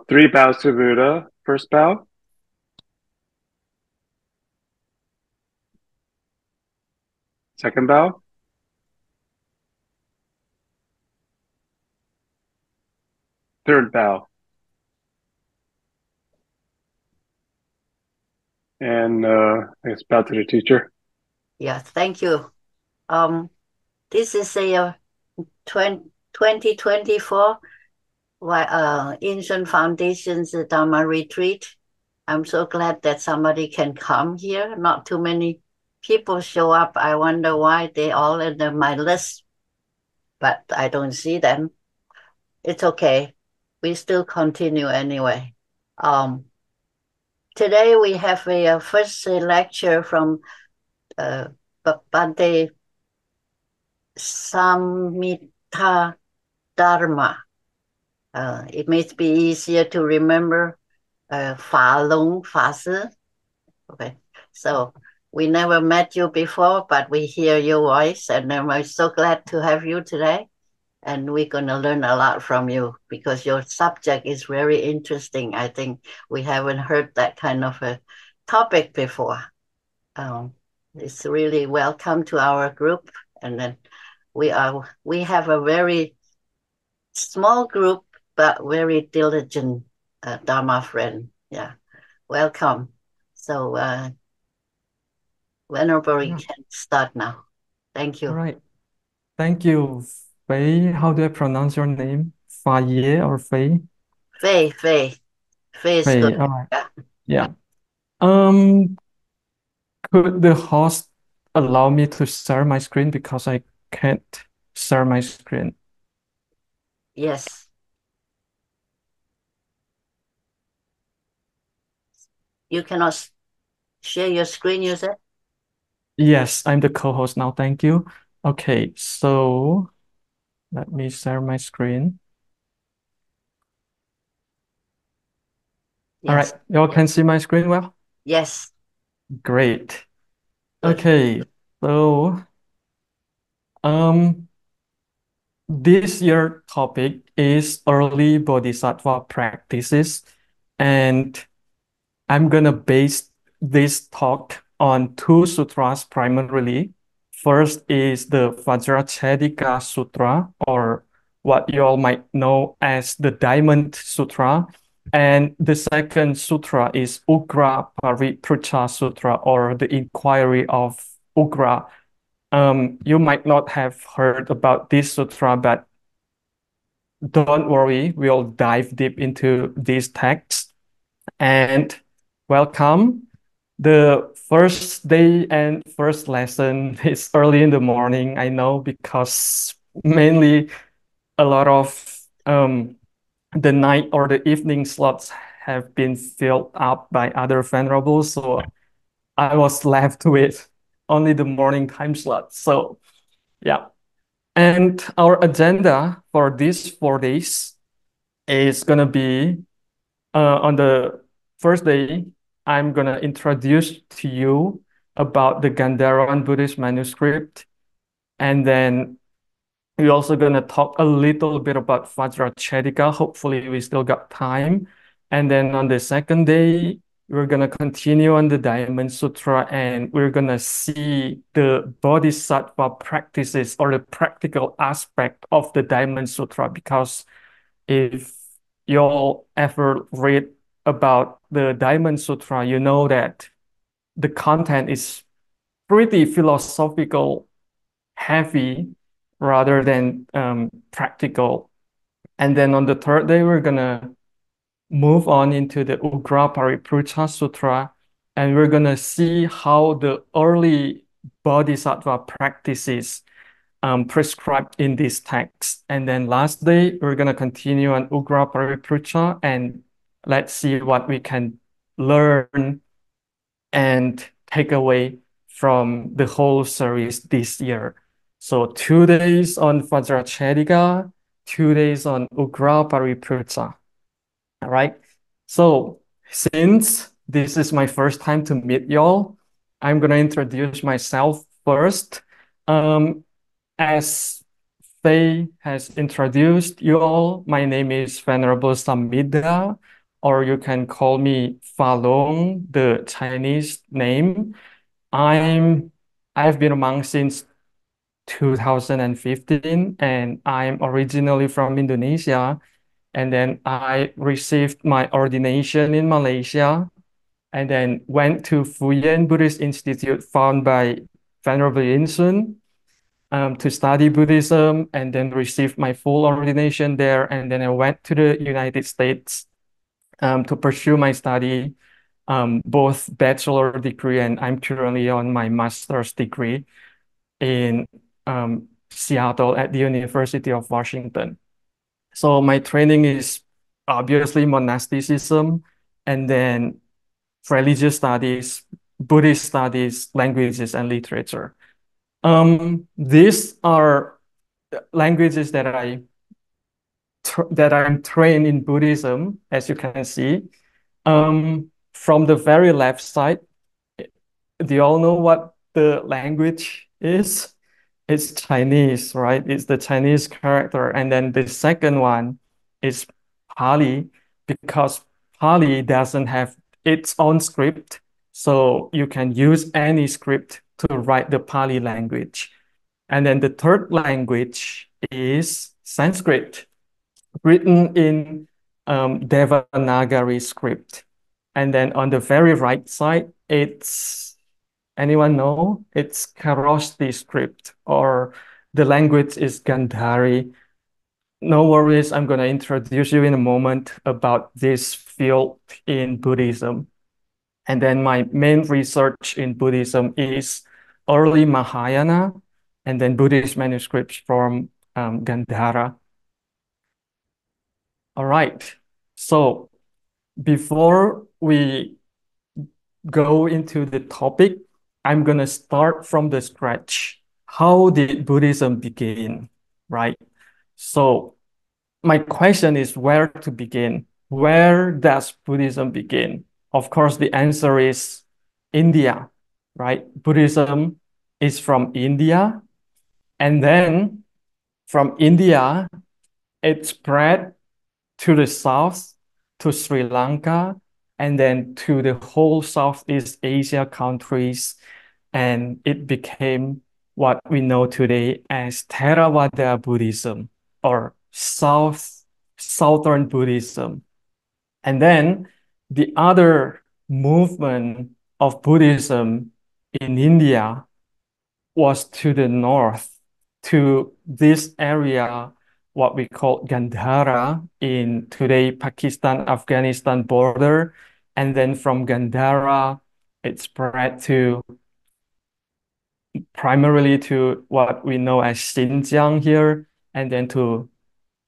Three bows to Buddha. First bow. Second bow. Third bow. And I guess bow to the teacher. Yeah, thank you. This is a 2024 Yin-Shun Foundation's Dharma retreat. I'm so glad that somebody can come here. Not too many people show up. I wonder why they all in my list, but I don't see them. It's okay. We still continue anyway. Um, Today we have a first lecture from uh, Bhante Samiddha Dharma. It may be easier to remember Fa Long Fa Si. Okay, so we never met you before, but we hear your voice, and I'm so glad to have you today. And we're going to learn a lot from you because your subject is very interesting. I think we haven't heard that kind of a topic before. Um, it's really welcome to our group, and then we have a very small group but very diligent Dharma friend. Yeah, welcome. So, Venerable, we Yeah. can start now. Thank All you. right. Thank you, Fei. How do I pronounce your name? Faye or Fei? Fei, Fei, Fei is good. Fei. All right. Yeah. Yeah. Um, could the host allow me to share my screen because I can't share my screen? Yes, you cannot share your screen, you said? Yes, I'm the co-host now. Thank you. Okay, so let me share my screen. All right, Yes, y'all can see my screen well? yes, Great. good. Okay, so um this year topic is early Bodhisattva practices, and I'm gonna base this talk on two sutras primarily. First is the Vajracchedika Sutra, or what you all might know as the Diamond Sutra. And the second sutra is Ugra Pariprucha Sutra, or the Inquiry of Ugra. You might not have heard about this sutra, but don't worry, we'll dive deep into these texts. And welcome. The first day and first lesson is early in the morning, I know, because mainly a lot of the night or the evening slots have been filled up by other venerables. So I was left with only the morning time slot. So yeah. And our agenda for these 4 days is gonna be on the first day, I'm gonna introduce to you about the Gandharan Buddhist manuscript, and then we're also gonna talk a little bit about Vajracchedika. Hopefully, we still got time. And then on the second day, we're gonna continue on the Diamond Sutra, and we're gonna see the Bodhisattva practices or the practical aspect of the Diamond Sutra, because if you'll ever read about the Diamond Sutra, you know that the content is pretty philosophical, heavy, rather than practical. And then on the third day, we're gonna move on into the Ugra Pariprucha Sutra, and we're gonna see how the early Bodhisattva practices prescribed in this text. And then last day, we're going to continue on Ugra Pariprucha, and let's see what we can learn and take away from the whole series this year. So 2 days on Vajracchedika, 2 days on Ugra Pariprucha. All right. So since this is my first time to meet y'all, I'm going to introduce myself first. As Faye has introduced you all, my name is Venerable Samiddha, or you can call me Falong, the Chinese name. I'm I've been a monk since 2015, and I'm originally from Indonesia. And then I received my ordination in Malaysia, and then went to Fuyan Buddhist Institute, founded by Venerable Yin-Shun, to study Buddhism, and then received my full ordination there. And then I went to the United States to pursue my study, both bachelor degree, and I'm currently on my master's degree in Seattle at the University of Washington. So my training is obviously monasticism, and then religious studies, Buddhist studies, languages, and literature. These are languages that I'm trained in Buddhism, as you can see. From the very left side, do you all know what the language is? It's Chinese, right? It's the Chinese character. And then the second one is Pali, because Pali doesn't have its own script. So you can use any script to write the Pali language. And then the third language is Sanskrit, written in Devanagari script. And then on the very right side, it's, anyone know? It's Kharoshthi script, or the language is Gandhari. No worries, I'm going to introduce you in a moment about this field in Buddhism. And then my main research in Buddhism is early Mahayana, and then Buddhist manuscripts from Gandhara. All right, so before we go into the topic, I'm going to start from the scratch. How did Buddhism begin, right? So my question is where to begin? Where does Buddhism begin? Of course, the answer is India, right? Buddhism is from India. And then from India, it spread to the south, to Sri Lanka, and then to the whole Southeast Asia countries. And it became what we know today as Theravada Buddhism, or Southern Buddhism. And then the other movement of Buddhism in India was to the north, to this area, what we call Gandhara, in today Pakistan-Afghanistan border. And then from Gandhara, it spread to primarily to what we know as Xinjiang here, and then to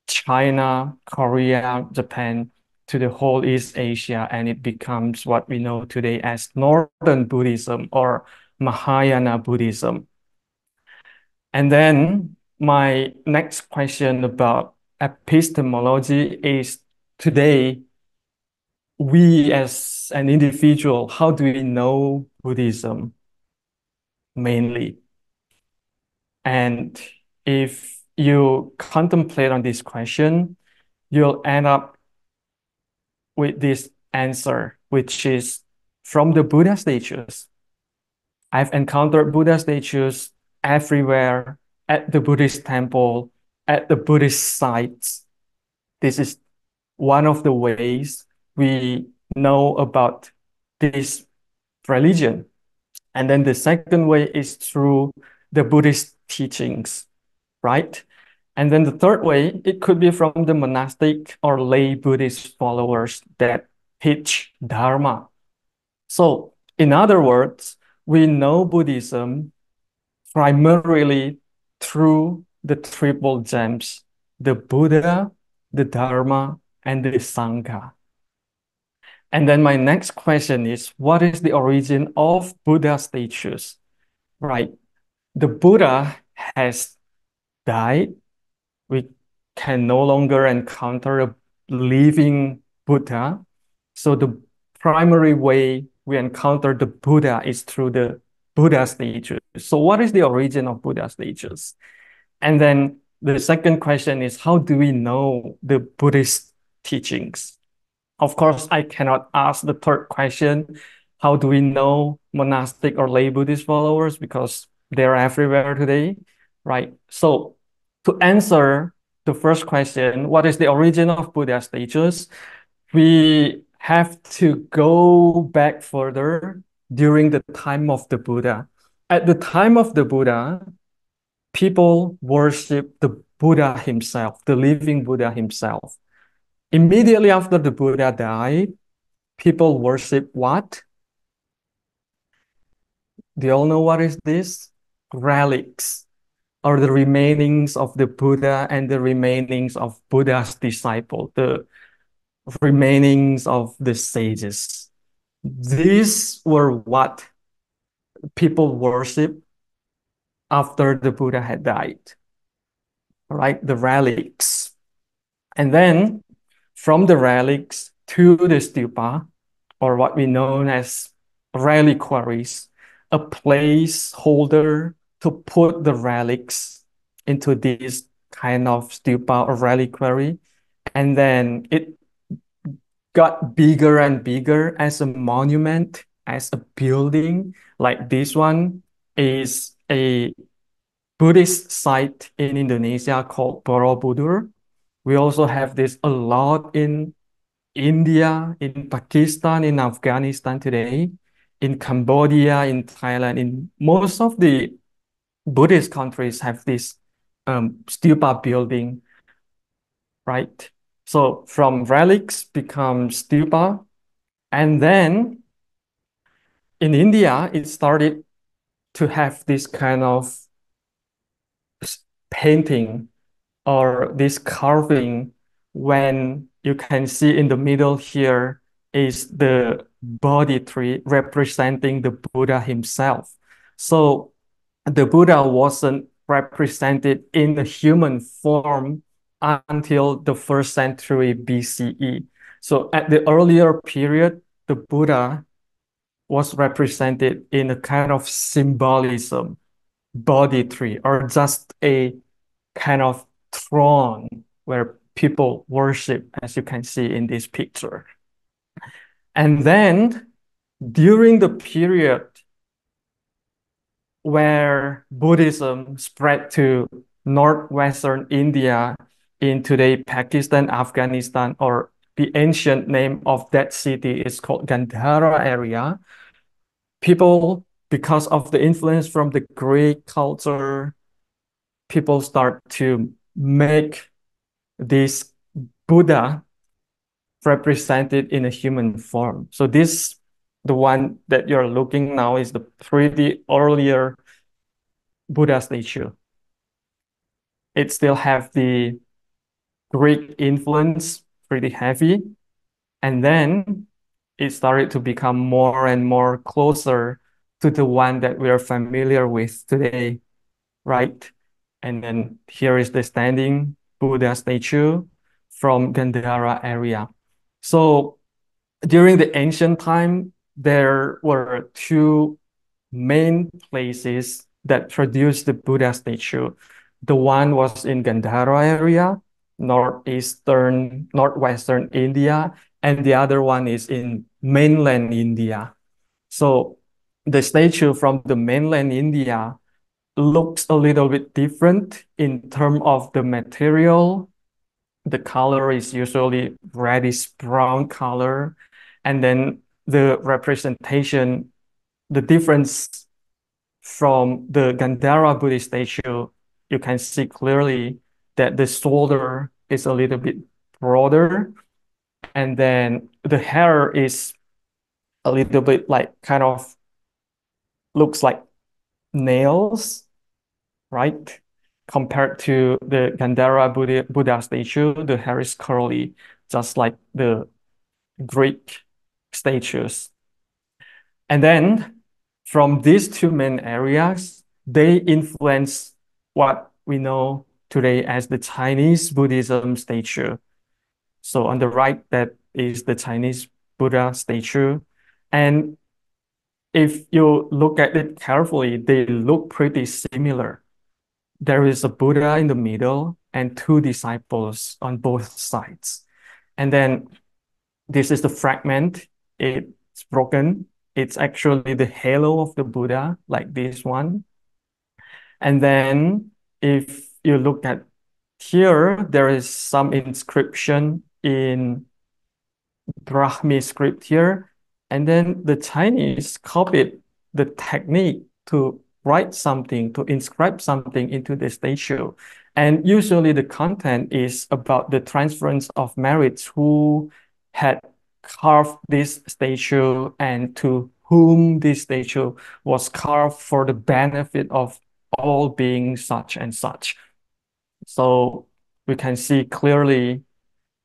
China, Korea, Japan, to the whole East Asia, and it becomes what we know today as Northern Buddhism or Mahayana Buddhism. And then my next question about epistemology is, today, we as an individual, how do we know Buddhism mainly? And if you contemplate on this question, you'll end up with this answer, which is from the Buddha statues. I've encountered Buddha statues everywhere, at the Buddhist temple, at the Buddhist sites. This is one of the ways we know about this religion. And then the second way is through the Buddhist teachings, right? And then the third way, it could be from the monastic or lay Buddhist followers that teach Dharma. So, in other words, we know Buddhism primarily through the triple gems, the Buddha, the Dharma, and the Sangha. And then my next question is, what is the origin of Buddha statues? Right. The Buddha has died. We can no longer encounter a living Buddha. So the primary way we encounter the Buddha is through the Buddha statues. So what is the origin of Buddha statues? And then the second question is, how do we know the Buddhist teachings? Of course, I cannot ask the third question, how do we know monastic or lay Buddhist followers? Because they're everywhere today, right? So to answer the first question, what is the origin of Buddha status? We have to go back further during the time of the Buddha. At the time of the Buddha, people worship the Buddha himself, the living Buddha himself. Immediately after the Buddha died, people worship what? Do you all know what is this? Relics, or the remainings of the Buddha and the remainings of Buddha's disciple, the remainings of the sages. These were what people worship after the Buddha had died, right? The relics. And then from the relics to the stupa, or what we know as reliquaries, a placeholder to put the relics into this kind of stupa or reliquary. And then it got bigger and bigger as a monument, as a building. Like this one is a Buddhist site in Indonesia called Borobudur. We also have this a lot in India, in Pakistan, in Afghanistan today, in Cambodia, in Thailand, in most of the Buddhist countries have this stupa building, right? So from relics becomes stupa, and then in India it started to have this kind of painting or this carving when you can see in the middle here is the Bodhi tree representing the Buddha himself. So the Buddha wasn't represented in the human form until the first century BCE. So at the earlier period, the Buddha was represented in a kind of symbolism, Bodhi tree, or just a kind of throne where people worship, as you can see in this picture. And then during the period where Buddhism spread to northwestern India in today Pakistan, Afghanistan, or the ancient name of that city is called Gandhara area, people, because of the influence from the Greek culture, people start to make this Buddha represented in a human form. So this, the one that you're looking now is the pretty earlier Buddha statue. It still have the Greek influence pretty heavy. And then it started to become more and more closer to the one that we are familiar with today, right? And then here is the standing Buddha statue from Gandhara area. So during the ancient time, there were two main places that produced the Buddha statue. The one was in Gandhara area, northwestern India, and the other one is in mainland India. So the statue from the mainland India looks a little bit different in terms of the material. The color is usually reddish brown color. And then the representation, the difference from the Gandhara Buddhist statue, you can see clearly that the shoulder is a little bit broader. And then the hair is a little bit like kind of looks like nails, right? Compared to the Gandhara Buddha statue, the hair is curly, just like the Greek statues. And then from these two main areas, they influence what we know today as the Chinese Buddhism statue. So on the right, that is the Chinese Buddha statue. And if you look at it carefully, they look pretty similar. there is a Buddha in the middle and two disciples on both sides. And then this is the fragment. It's broken. It's actually the halo of the Buddha, like this one. And then if you look at here, there is some inscription in Brahmi script here. And then the Chinese copied the technique to write something, to inscribe something into the statue. And usually the content is about the transference of merits, who had carved this statue and to whom this statue was carved for the benefit of all beings such and such. So we can see clearly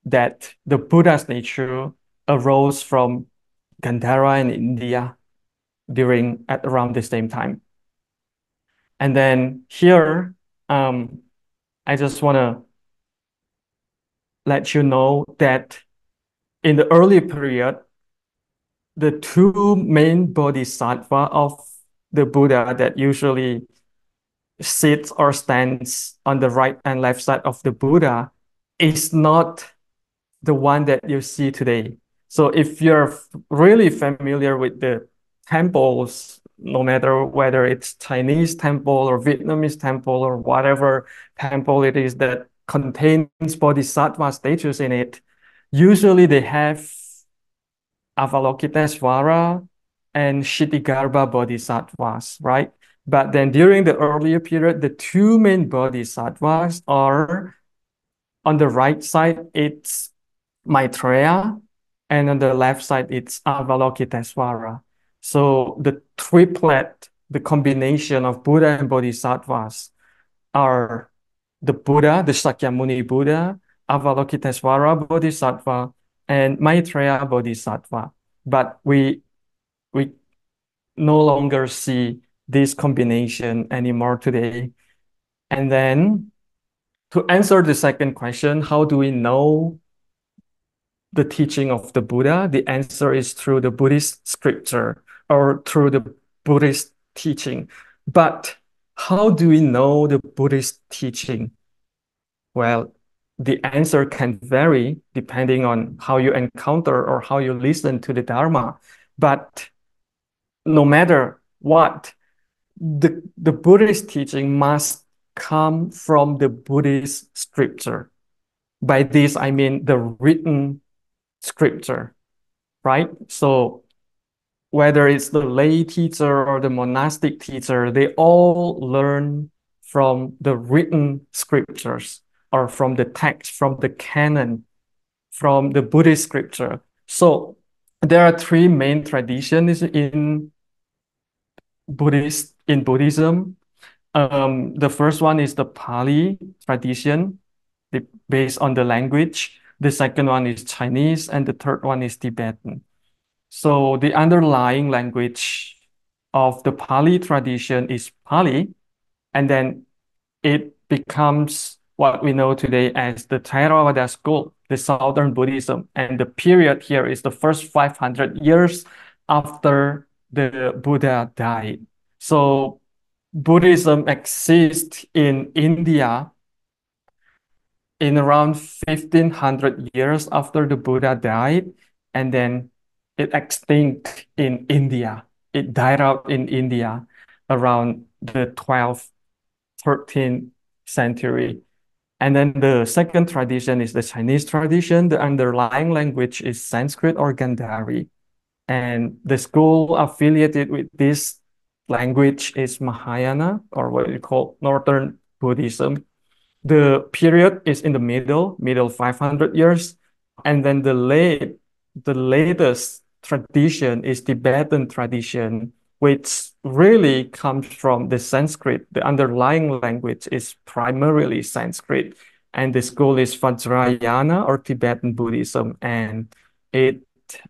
that the Buddha statue arose from Gandhara in India during at around the same time. And then here, I just want to let you know that in the early period, the two main bodhisattva of the Buddha that usually sits or stands on the right and left side of the Buddha is not the one that you see today. So if you're really familiar with the temples, no matter whether it's Chinese temple or Vietnamese temple or whatever temple it is that contains bodhisattva statues in it, usually they have Avalokitesvara and Kshitigarbha bodhisattvas, right? But then during the earlier period, the two main bodhisattvas are on the right side, it's Maitreya, and on the left side, it's Avalokitesvara. So the triplet, the combination of Buddha and Bodhisattvas are the Buddha, the Shakyamuni Buddha, Avalokitesvara Bodhisattva, and Maitreya Bodhisattva. But we no longer see this combination anymore today. And then to answer the second question, how do we know the teaching of the Buddha? The answer is through the Buddhist scripture or through the Buddhist teaching. But how do we know the Buddhist teaching? Well, the answer can vary depending on how you encounter or how you listen to the Dharma. But no matter what, the Buddhist teaching must come from the Buddhist scripture. By this, I mean the written scripture, right? So whether it's the lay teacher or the monastic teacher, they all learn from the written scriptures or from the text, from the canon, from the Buddhist scripture. So there are three main traditions in Buddhism. The first one is the Pali tradition, based on the language. The second one is Chinese, and the third one is Tibetan. So the underlying language of the Pali tradition is Pali, and then it becomes what we know today as the Theravada school, the Southern Buddhism. And the period here is the first 500 years after the Buddha died. So Buddhism exists in India in around 1500 years after the Buddha died, and then it extinct in India. It died out in India around the 12th, 13th century. And then the second tradition is the Chinese tradition. The underlying language is Sanskrit or Gandhari. And the school affiliated with this language is Mahayana, or what we call Northern Buddhism. The period is in the middle 500 years. And then the latest tradition is Tibetan tradition, which really comes from the Sanskrit. The underlying language is primarily Sanskrit. And the school is Vajrayana or Tibetan Buddhism. And it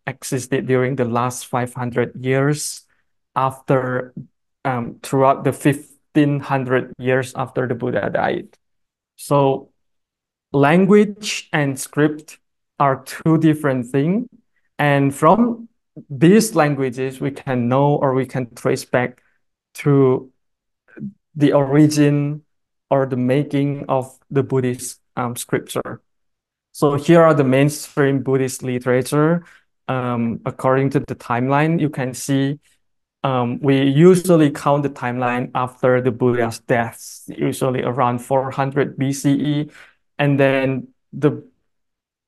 existed during the last 500 years after, throughout the 1500 years after the Buddha died. So language and script are two different things. And from these languages, we can know or we can trace back to the origin or the making of the Buddhist scripture. So here are the mainstream Buddhist literature. According to the timeline, you can see we usually count the timeline after the Buddha's death, usually around 400 BCE. And then the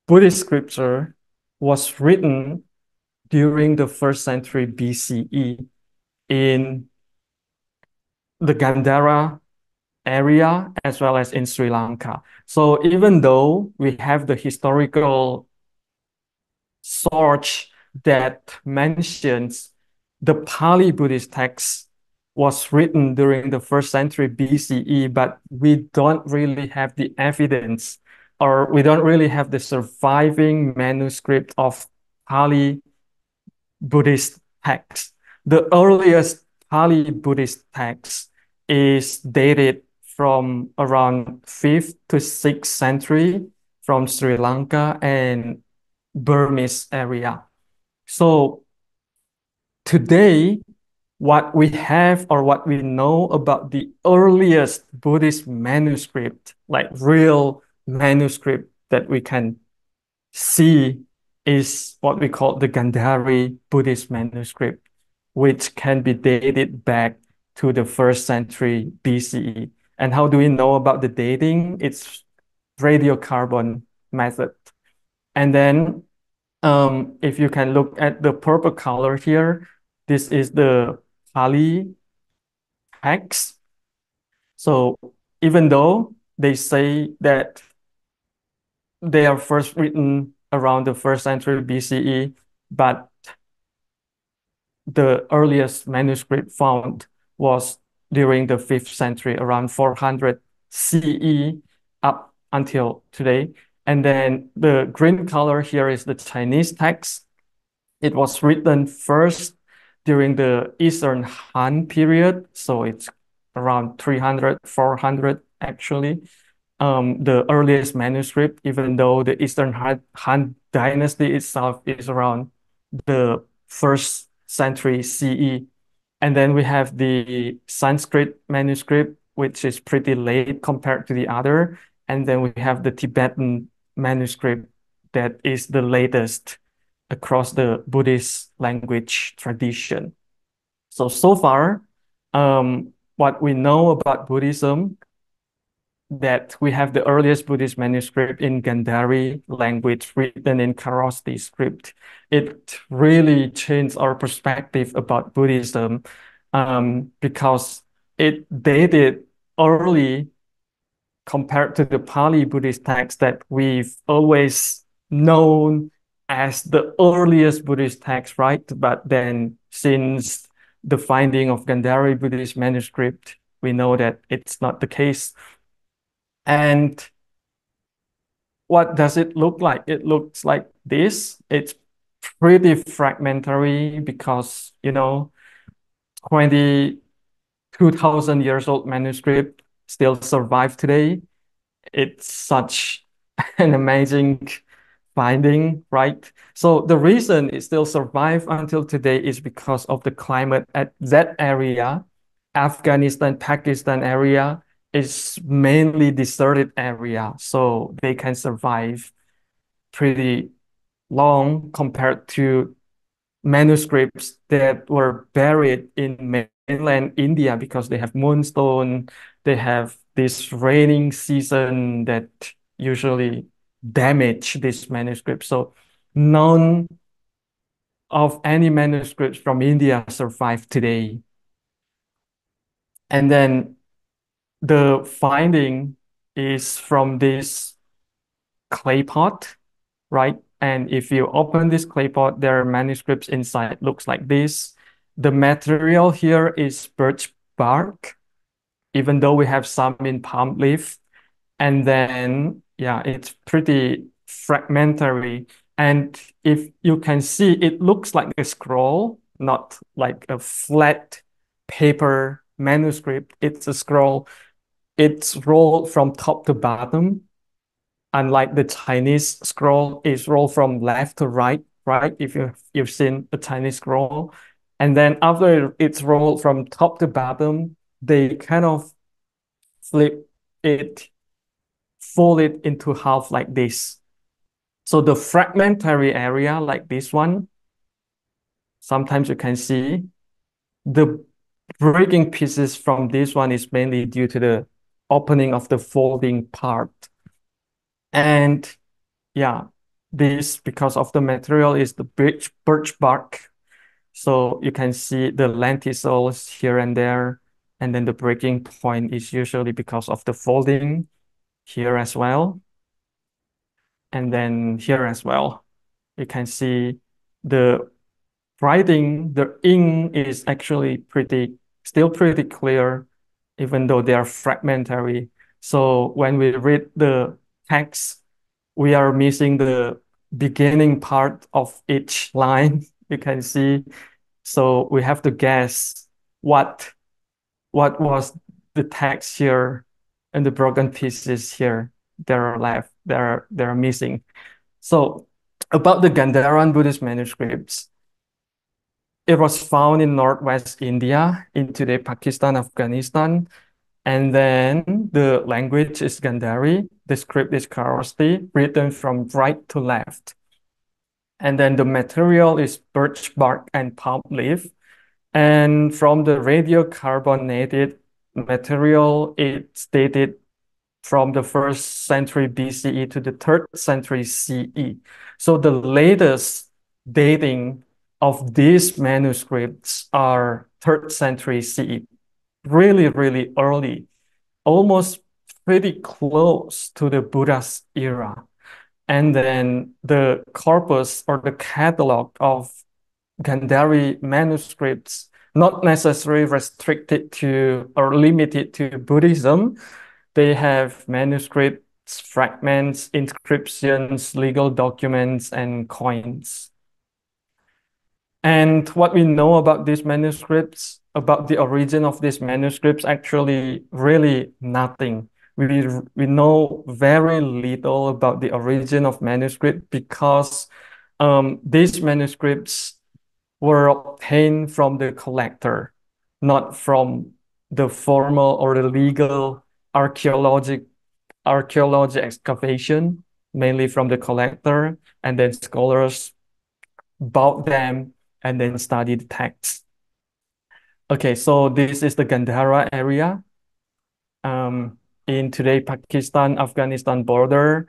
Buddhist scripture was written during the first century BCE in the Gandhara area as well as in Sri Lanka. So even though we have the historical source that mentions the Pali Buddhist text was written during the first century BCE, but we don't really have the evidence, or we don't really have the surviving manuscript of Pali Buddhist text. The earliest Pali Buddhist text is dated from around 5th to 6th century from Sri Lanka and Burmese area. So today, what we have or what we know about the earliest Buddhist manuscript, like real manuscript that we can see, is what we call the Gandhari Buddhist manuscript, which can be dated back to the first century BCE. And how do we know about the dating? It's radiocarbon method. And then if you can look at the purple color here, this is the Pali text. So even though they say that they are first written around the first century BCE, but the earliest manuscript found was during the 5th century, around 400 CE up until today. And then the green color here is the Chinese text. It was written first during the Eastern Han period, so it's around 300, 400 actually. The earliest manuscript, even though the Eastern Han dynasty itself is around the first century CE. And then we have the Sanskrit manuscript, which is pretty late compared to the other. And then we have the Tibetan manuscript that is the latest across the Buddhist language tradition. So far, what we know about Buddhism, that we have the earliest Buddhist manuscript in Gandhari language written in Kharosthi script. It really changed our perspective about Buddhism because it dated early compared to the Pali Buddhist text that we've always known as the earliest Buddhist text, right? But then since the finding of Gandhari Buddhist manuscript, we know that it's not the case. And what does it look like? It looks like this. It's pretty fragmentary because, 22,000 years old manuscript still survive today. It's such an amazing finding, right? So the reason it still survive until today is because of the climate at that area. Afghanistan, Pakistan area is mainly deserted area, so they can survive pretty long compared to manuscripts that were buried in mainland India because they have moonstone, they have this raining season that usually damage this manuscript. So none of any manuscripts from India survive today. And then the finding is from this clay pot, right? And if you open this clay pot, there are manuscripts inside, looks like this. The material here is birch bark, even though we have some in palm leaf. And then, yeah, it's pretty fragmentary. And if you can see, it looks like a scroll, not like a flat paper manuscript. It's a scroll. It's rolled from top to bottom, unlike the Chinese scroll is rolled from left to right, right? If you've seen a Chinese scroll. And then after it's rolled from top to bottom, they kind of flip it folded into half like this. So the fragmentary area like this one, sometimes you can see the breaking pieces from this one is mainly due to the opening of the folding part. And yeah, this because of the material is the birch bark. So you can see the lenticels here and there. And then the breaking point is usually because of the folding here as well. And then here as well. You can see the writing, the ink is actually still pretty clear, even though they are fragmentary. So when we read the text, we are missing the beginning part of each line. You can see. So we have to guess what was the text here and the broken pieces here that are left, that are missing. So about the Gandharan Buddhist manuscripts, it was found in northwest India, in today Pakistan, Afghanistan. And then the language is Gandhari. The script is Kharosthi, written from right to left. And then the material is birch bark and palm leaf. And from the radiocarbonated material, it's dated from the 1st century BCE to the 3rd century CE. So the latest dating of these manuscripts are 3rd century CE, really, really early, almost pretty close to the Buddha's era. And then the corpus or the catalog of Gandhari manuscripts, not necessarily restricted to or limited to Buddhism. They have manuscripts, fragments, inscriptions, legal documents, and coins. And what we know about these manuscripts, about the origin of these manuscripts, actually really nothing. We know very little about the origin of manuscript because these manuscripts were obtained from the collector, not from the formal or the legal archaeology excavation, mainly from the collector, and then scholars bought them and then studied the text. Okay, so this is the Gandhara area in today Pakistan, Afghanistan border.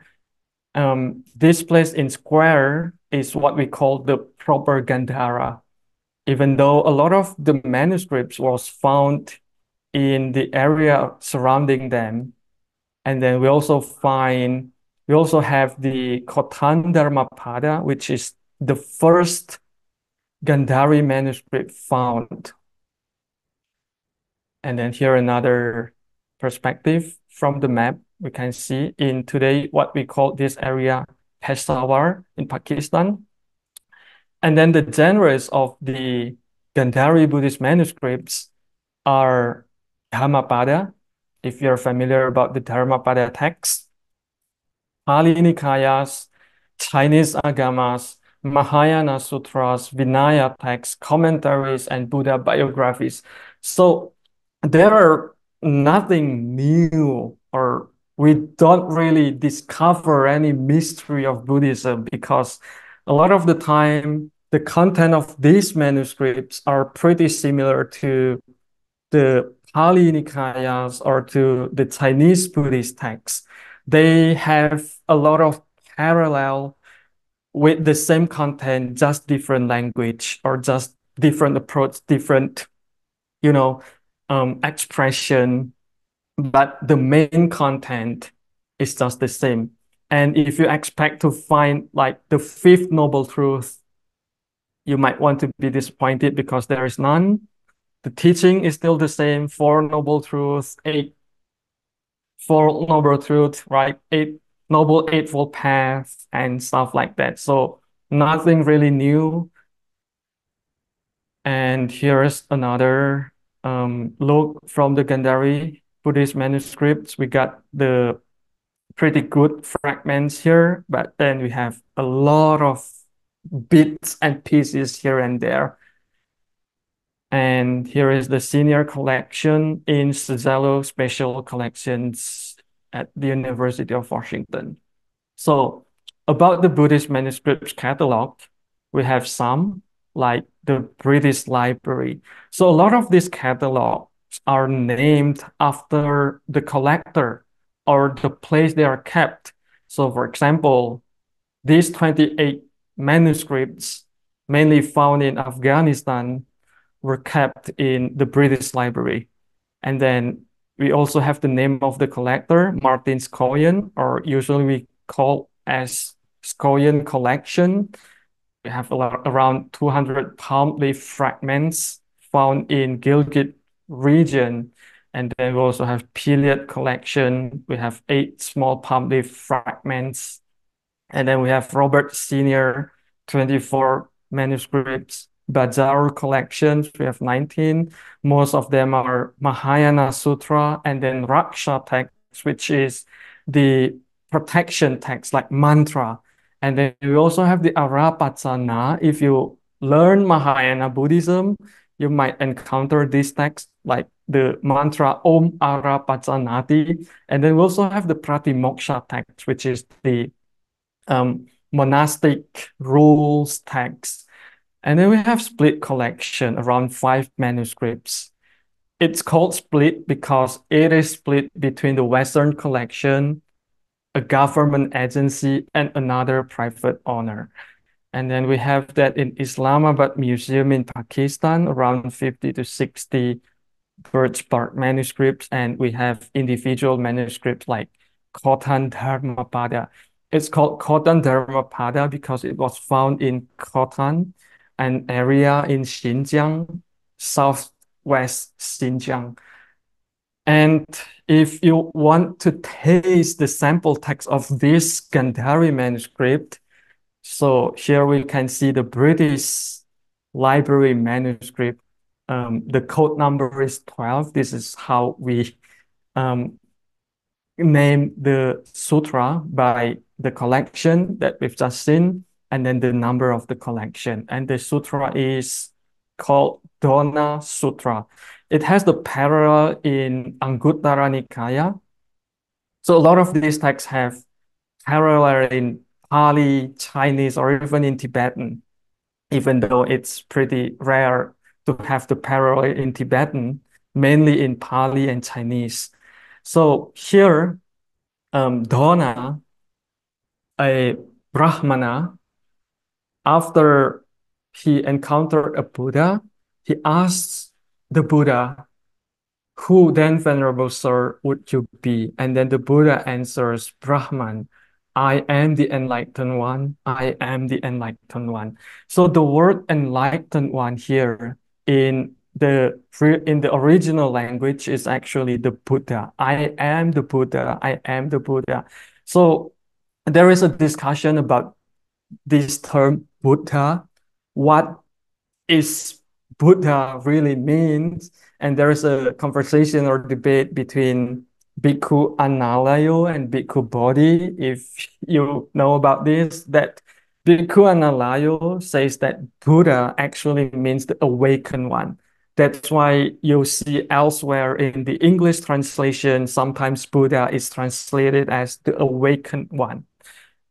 This place in square is what we call the proper Gandhara, even though a lot of the manuscripts was found in the area surrounding them. And then we also have the Khotan Dharmapada, which is the first Gandhari manuscript found. And then here another perspective from the map, we can see in today what we call this area Peshawar in Pakistan. And then the genres of the Gandhari Buddhist manuscripts are Dhammapada, if you're familiar about the Dharmapada text, Pali Nikayas, Chinese Agamas, Mahayana Sutras, Vinaya texts, commentaries, and Buddha biographies. So there are nothing new, or we don't really discover any mystery of Buddhism because a lot of the time the content of these manuscripts are pretty similar to the Pali Nikayas or to the Chinese Buddhist texts. They have a lot of parallel with the same content, just different language or just different approach, different, expression, but the main content is just the same. And if you expect to find like the fifth noble truth, you might want to be disappointed because there is none. The teaching is still the same, four noble truths, four noble truths, right? Eight noble eightfold paths and stuff like that. So nothing really new. And here's another look from the Gandhari Buddhist manuscripts. We got the pretty good fragments here, but then we have a lot of bits and pieces here and there. And here is the senior collection in Suzzallo Special Collections at the University of Washington. So about the Buddhist manuscripts catalog, we have some like the British Library. So a lot of these catalogs are named after the collector or the place they are kept. So for example, these 28 manuscripts, mainly found in Afghanistan, were kept in the British Library. And then we also have the name of the collector, Martin Scoyen, or usually we call as Scoyen Collection. We have around 200 palm leaf fragments found in Gilgit region. And then we also have Piliad collection. We have 8 small palm leaf fragments. And then we have Robert Senior, 24 manuscripts. Bazaar collections, we have 19. Most of them are Mahayana Sutra, and then Raksha text, which is the protection text, like mantra. And then we also have the Arapatsana. If you learn Mahayana Buddhism, you might encounter this text, like the mantra Om Arapatsanati. And then we also have the Pratimoksha text, which is the monastic rules text. And then we have split collection, around 5 manuscripts. It's called split because it is split between the Western collection, a government agency, and another private owner. And then we have that in Islamabad Museum in Pakistan, around 50 to 60 birch bark manuscripts, and we have individual manuscripts like Khotan Dharmapada. It's called Khotan Dharmapada because it was found in Khotan, an area in Xinjiang, southwest Xinjiang. And if you want to taste the sample text of this Gandhari manuscript, so here we can see the British Library manuscript. The code number is 12. This is how we name the sutra, by the collection that we've just seen, and then the number of the collection. And the sutra is called Dona Sutra. It has the parallel in Anguttara Nikaya. So a lot of these texts have parallel in Pali, Chinese, or even in Tibetan, even though it's pretty rare to have the parallel in Tibetan, mainly in Pali and Chinese. So here, Dona, a Brahmana, after he encountered a Buddha, he asks the Buddha, "Who then, Venerable Sir, would you be?" And then the Buddha answers, "Brahman, I am the enlightened one. I am the enlightened one." So the word enlightened one here in the original language is actually the Buddha. I am the Buddha. I am the Buddha. So there is a discussion about this term Buddha. What is Buddha really means? And there is a conversation or debate between Bhikkhu Analayo and Bhikkhu Bodhi. If you know about this, that Bhikkhu Analayo says that Buddha actually means the awakened one. That's why you see elsewhere in the English translation, sometimes Buddha is translated as the awakened one.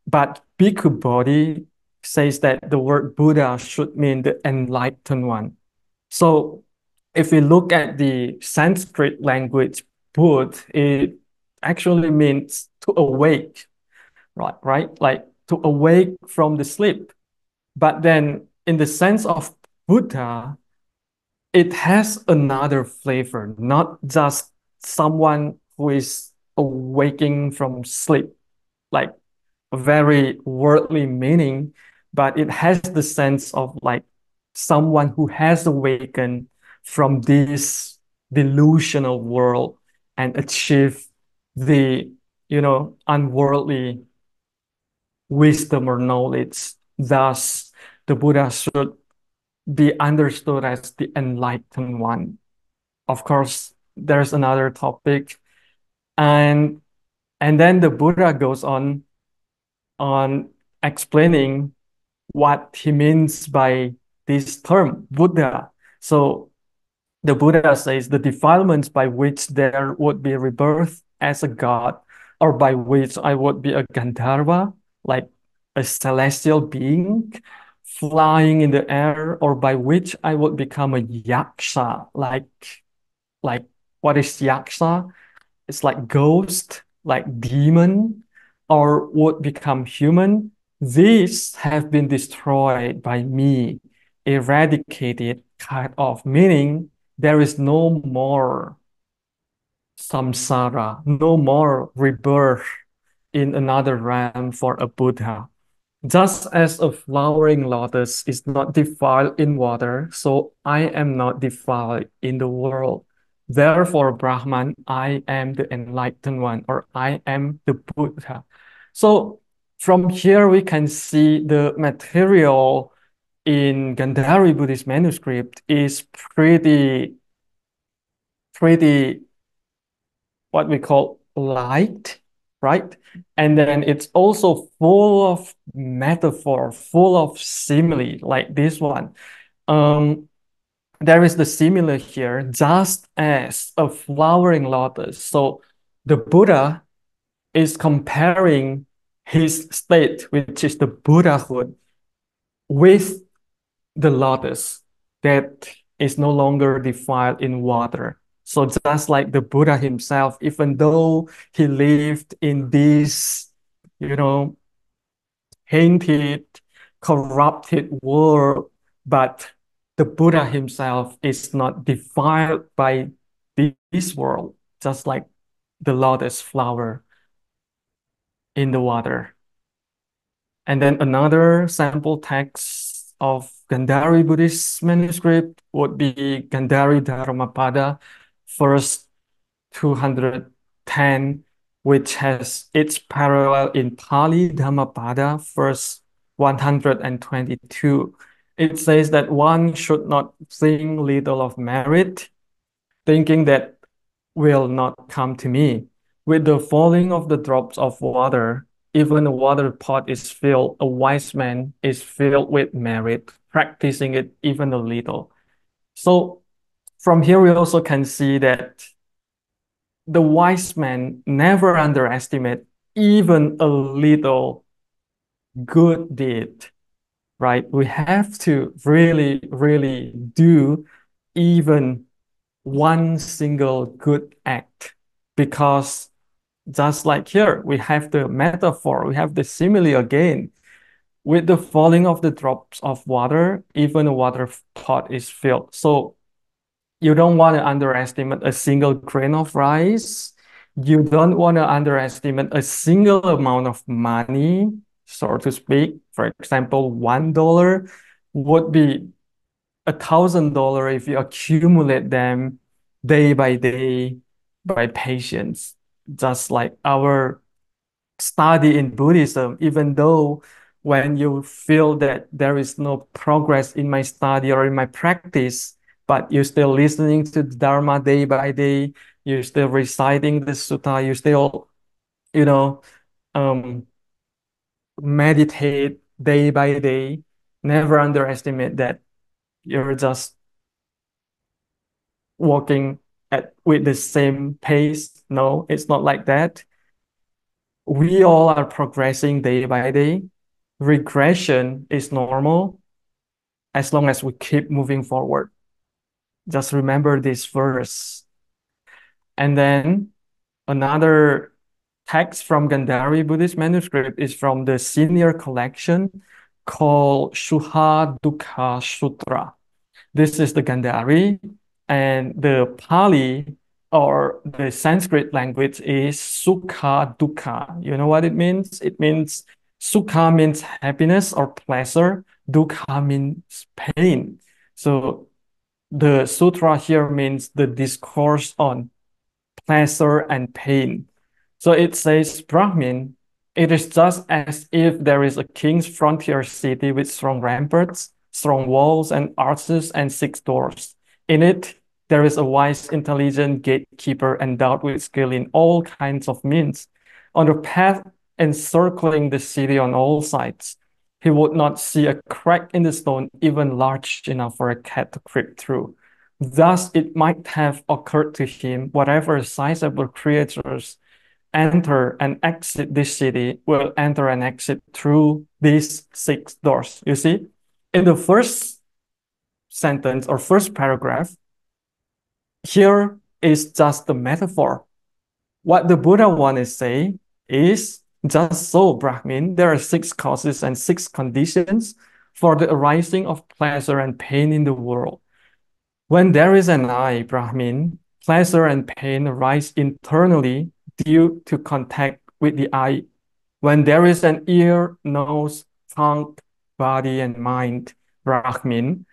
But Bhikkhu Bodhi says that the word Buddha should mean the enlightened one. So if we look at the Sanskrit language, Bud, it actually means to awake, right? Like to awake from the sleep. But then in the sense of Buddha, it has another flavor, not just someone who is awaking from sleep, like a very worldly meaning, but it has the sense of like someone who has awakened from this delusional world and achieved the, unworldly wisdom or knowledge. Thus, the Buddha should be understood as the enlightened one. Of course, there's another topic. And then the Buddha goes on explaining what he means by this term, Buddha. So the Buddha says the defilements by which there would be rebirth as a god or by which I would be a Gandharva, like a celestial being flying in the air, or by which I would become a yaksha, like what is yaksha? It's like ghost, like demon, or would become human. These have been destroyed by me, eradicated, cut off, meaning there is no more samsara, no more rebirth in another realm for a Buddha. Just as a flowering lotus is not defiled in water, so I am not defiled in the world. Therefore, Brahman, I am the enlightened one, or I am the Buddha. So from here, we can see the material in Gandhari Buddhist manuscript is pretty what we call light, right? And then it's also full of metaphor, full of simile, like this one. Um, there is the simile here, just as a flowering lotus. So the Buddha is comparing his state, which is the Buddhahood, with the lotus that is no longer defiled in water. So just like the Buddha himself, even though he lived in this, you know, tainted, corrupted world, but the Buddha himself is not defiled by this world, just like the lotus flower in the water. And then another sample text of Gandhari Buddhist manuscript would be Gandhari Dharmapada, first 210, which has its parallel in Pali Dhammapada, verse 122. It says that one should not think little of merit, thinking that will not come to me. With the falling of the drops of water, even a water pot is filled, a wise man is filled with merit, practicing it even a little. So from here, we also can see that the wise man never underestimate even a little good deed, right? We have to really, really do even one single good act, because just like here, we have the metaphor, we have the simile again. With the falling of the drops of water, even a water pot is filled. So you don't want to underestimate a single grain of rice. You don't want to underestimate a single amount of money, so to speak. For example, $1 would be $1,000 if you accumulate them day by day by patience. Just like our study in Buddhism, even though when you feel that there is no progress in my study or in my practice, but you're still listening to the Dharma day by day, you're still reciting the sutta, you still, you know, um, meditate day by day, never underestimate that you're just walking at with the same pace. No, it's not like that. We all are progressing day by day. Regression is normal as long as we keep moving forward. Just remember this verse. And then another text from Gandhari Buddhist manuscript is from the senior collection called Shuha Dukkha Sutra. This is the Gandhari, and the Pali or the Sanskrit language is Sukha Dukkha. You know what it means? It means Sukha means happiness or pleasure, Dukkha means pain. So the sutra here means the discourse on pleasure and pain. So it says, Brahmin, it is just as if there is a king's frontier city with strong ramparts, strong walls and arches and 6 doors. In it, there is a wise, intelligent gatekeeper endowed with skill in all kinds of means. On the path encircling the city on all sides, he would not see a crack in the stone even large enough for a cat to creep through. Thus, it might have occurred to him, whatever sizable creatures enter and exit this city will enter and exit through these 6 doors. You see, in the first sentence or first paragraph, here is just the metaphor. What the Buddha want to say is just so, Brahmin, there are 6 causes and 6 conditions for the arising of pleasure and pain in the world. When there is an eye, Brahmin, pleasure and pain arise internally due to contact with the eye. When there is an ear, nose, tongue, body, and mind, Brahmin,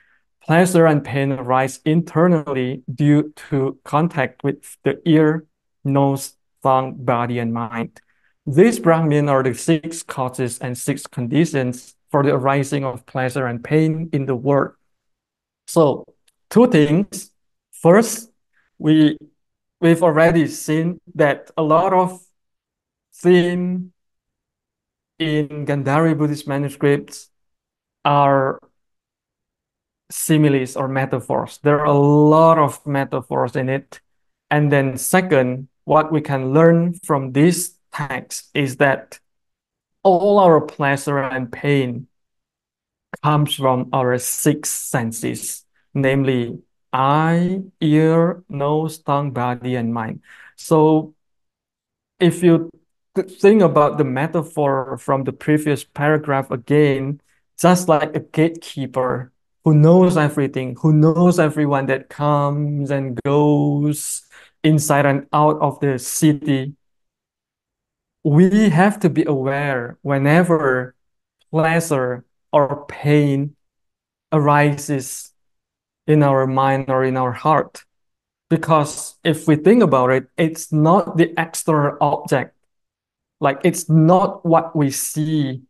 pleasure and pain arise internally due to contact with the ear, nose, tongue, body, and mind. These Brahmin are the 6 causes and 6 conditions for the arising of pleasure and pain in the world. So, 2 things. First, we've already seen that a lot of theme in Gandhari Buddhist manuscripts are similes or metaphors. There are a lot of metaphors in it. And then second, what we can learn from this text is that all our pleasure and pain comes from our 6 senses, namely eye, ear, nose, tongue, body, and mind. So if you think about the metaphor from the previous paragraph again, just like a gatekeeper who knows everything, who knows everyone that comes and goes inside and out of the city, we have to be aware whenever pleasure or pain arises in our mind or in our heart. Because if we think about it, it's not the external object. Like it's not what we see,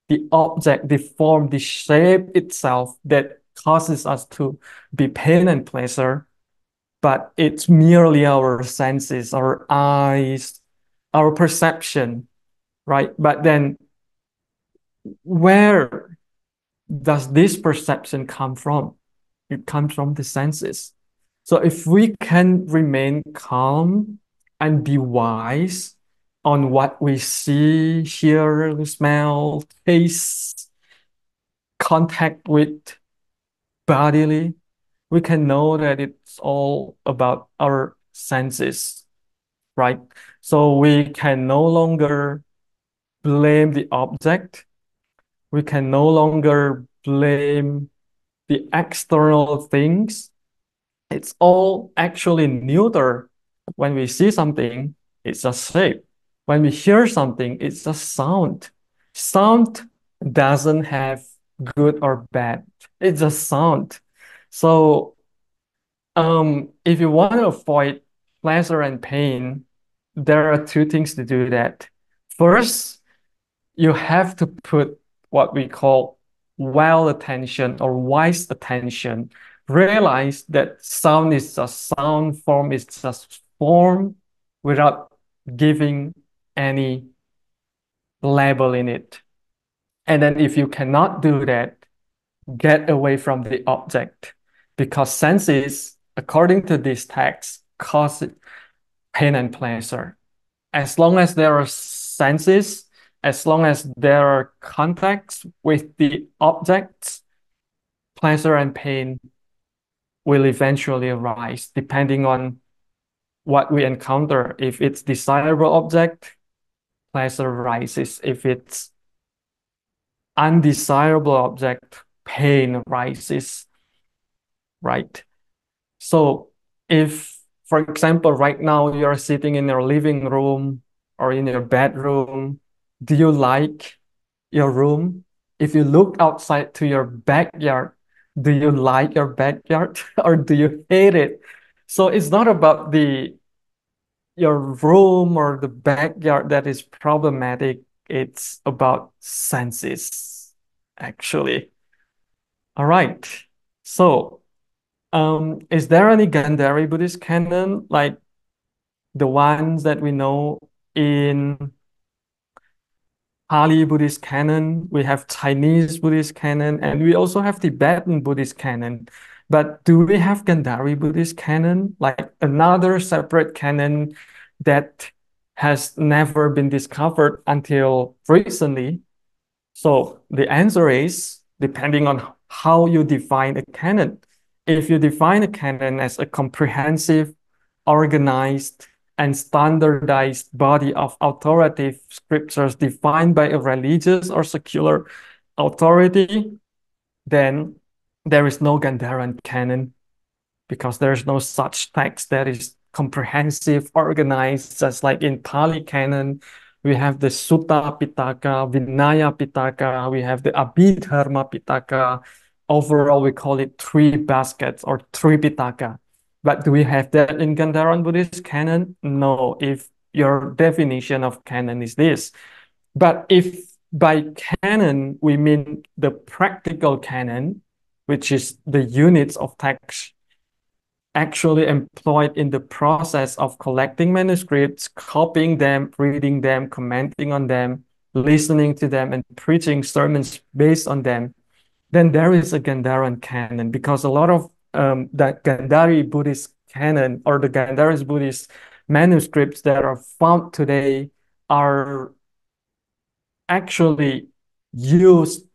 the object, the form, the shape itself that causes us to be pain and pleasure, but it's merely our senses, our eyes, our perception, right? But then where does this perception come from? It comes from the senses. So if we can remain calm and be wise on what we see, hear, smell, taste, contact with bodily, we can know that it's all about our senses, right? So we can no longer blame the object. We can no longer blame the external things. It's all actually neuter. When we see something, it's just shape. When we hear something, it's just sound. Sound doesn't have good or bad. It's just sound. So if you want to avoid pleasure and pain, there are 2 things to do that. First, you have to put what we call well attention or wise attention. Realize that sound is just sound, form is just form without giving any label in it. And then if you cannot do that, get away from the object because senses, according to this text, cause pain and pleasure. As long as there are senses, as long as there are contacts with the objects, pleasure and pain will eventually arise depending on what we encounter. If it's desirable object, pleasure rises. If it's undesirable object, pain rises, right? So if, for example, right now you're sitting in your living room or in your bedroom, do you like your room? If you look outside to your backyard, do you like your backyard or do you hate it? So it's not about the your room or the backyard that is problematic. It's about senses, actually. All right. So, is there any Gandhari Buddhist canon like the ones that we know in Pali Buddhist canon? We have Chinese Buddhist canon, and we also have Tibetan Buddhist canon. But do we have Gandhari Buddhist canon, like another separate canon that has never been discovered until recently? So the answer is depending on how you define a canon. If you define a canon as a comprehensive, organized, and standardized body of authoritative scriptures defined by a religious or secular authority, then there is no Gandharan canon because there's no such text that is comprehensive, organized, just like in Pali canon. We have the Sutta Pitaka, Vinaya Pitaka, we have the Abhidharma Pitaka. Overall, we call it three baskets or three Pitaka. But do we have that in Gandharan Buddhist canon? No, if your definition of canon is this. But if by canon we mean the practical canon, which is the units of text actually employed in the process of collecting manuscripts, copying them, reading them, commenting on them, listening to them, and preaching sermons based on them, then there is a Gandharan canon because a lot of the Gandhari Buddhist canon or the Gandhari Buddhist manuscripts that are found today are actually used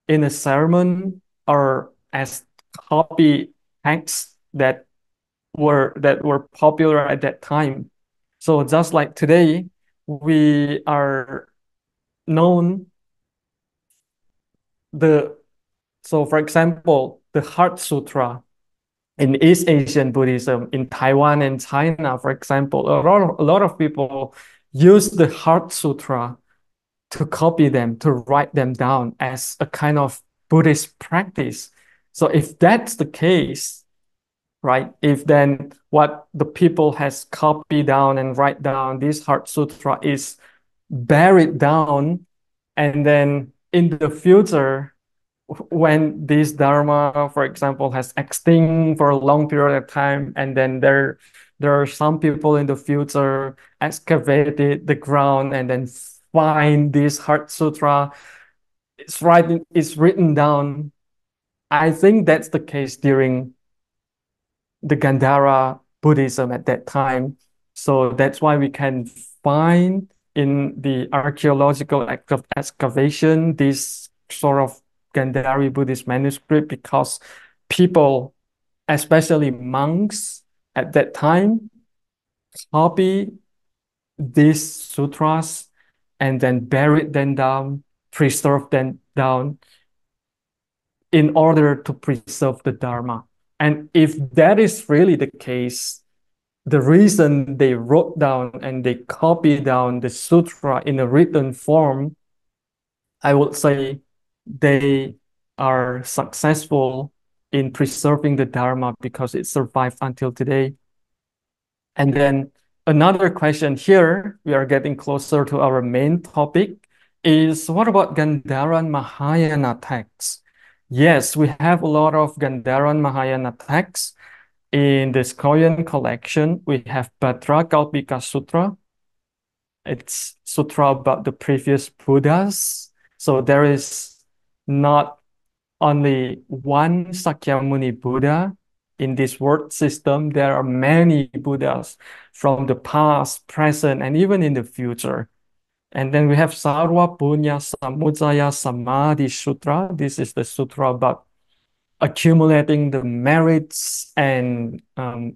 in a sermon or as copy texts that were popular at that time. So just like today, we are known the so for example, the Heart Sutra in East Asian Buddhism in Taiwan and China, for example, a lot of people use the Heart Sutra to copy them, to write them down as a kind of Buddhist practice. So if that's the case, right? If then what the people has copied down and write down this Heart Sutra is buried down, and then in the future, when this Dharma, for example, has extinct for a long period of time, and then there are some people in the future excavated the ground and then find this Heart Sutra, it's written down. I think that's the case during the Gandhara Buddhism at that time. So that's why we can find in the archaeological excavation this sort of Gandhari Buddhist manuscript because people, especially monks at that time, copy these sutras and then buried them down, preserved them down in order to preserve the Dharma. And if that is really the case, the reason they wrote down and they copied down the sutra in a written form, I would say they are successful in preserving the Dharma because it survived until today. And then another question here, we are getting closer to our main topic, is what about Gandharan Mahayana texts? Yes, we have a lot of Gandharan Mahayana texts. In the Skoyan collection, we have Bhadra Kalpika Sutra. It's sutra about the previous Buddhas. So there is not only one Sakyamuni Buddha in this world system. There are many Buddhas from the past, present, and even in the future. And then we have Sarva Punya Samudaya Samadhi Sutra. This is the sutra about accumulating the merits and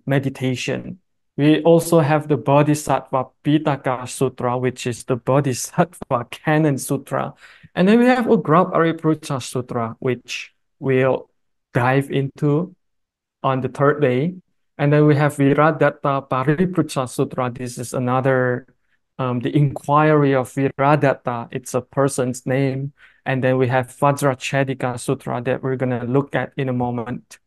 meditation. We also have the Bodhisattva Pitaka Sutra, which is the Bodhisattva Canon Sutra. And then we have Ugrab Ariputra Sutra, which we'll dive into on the third day. And then we have Viradatta Pariputra Sutra. This is another, the inquiry of Viradatta. It's a person's name. And then we have Vajrachedika Sutra that we're going to look at in a moment.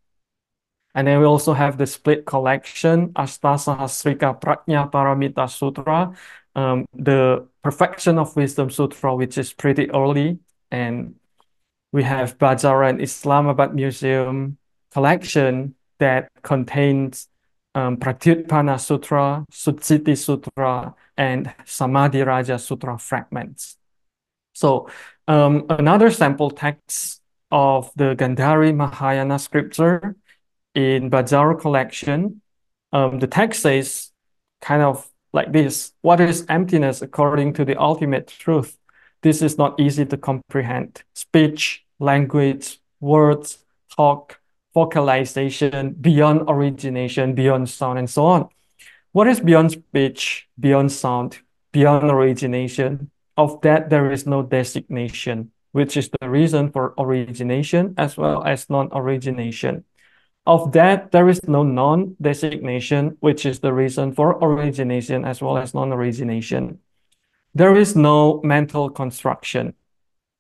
And then we also have the split collection, Ashtasahasrika Prajna Paramita Sutra, the Perfection of Wisdom Sutra, which is pretty early. And we have Bajara and Islamabad Museum collection that contains Pratyutpana Sutra, Sutsiti Sutra, and Samadhi Raja Sutra fragments. So another sample text of the Gandhari Mahayana scripture in Bajara collection, the text says kind of like this. What is emptiness according to the ultimate truth? This is not easy to comprehend. Speech, language, words, talk, vocalization, beyond origination, beyond sound, and so on. What is beyond speech, beyond sound, beyond origination? Of that, there is no designation, which is the reason for origination as well as non-origination. Of that, there is no non-designation, which is the reason for origination as well as non-origination. There is no mental construction.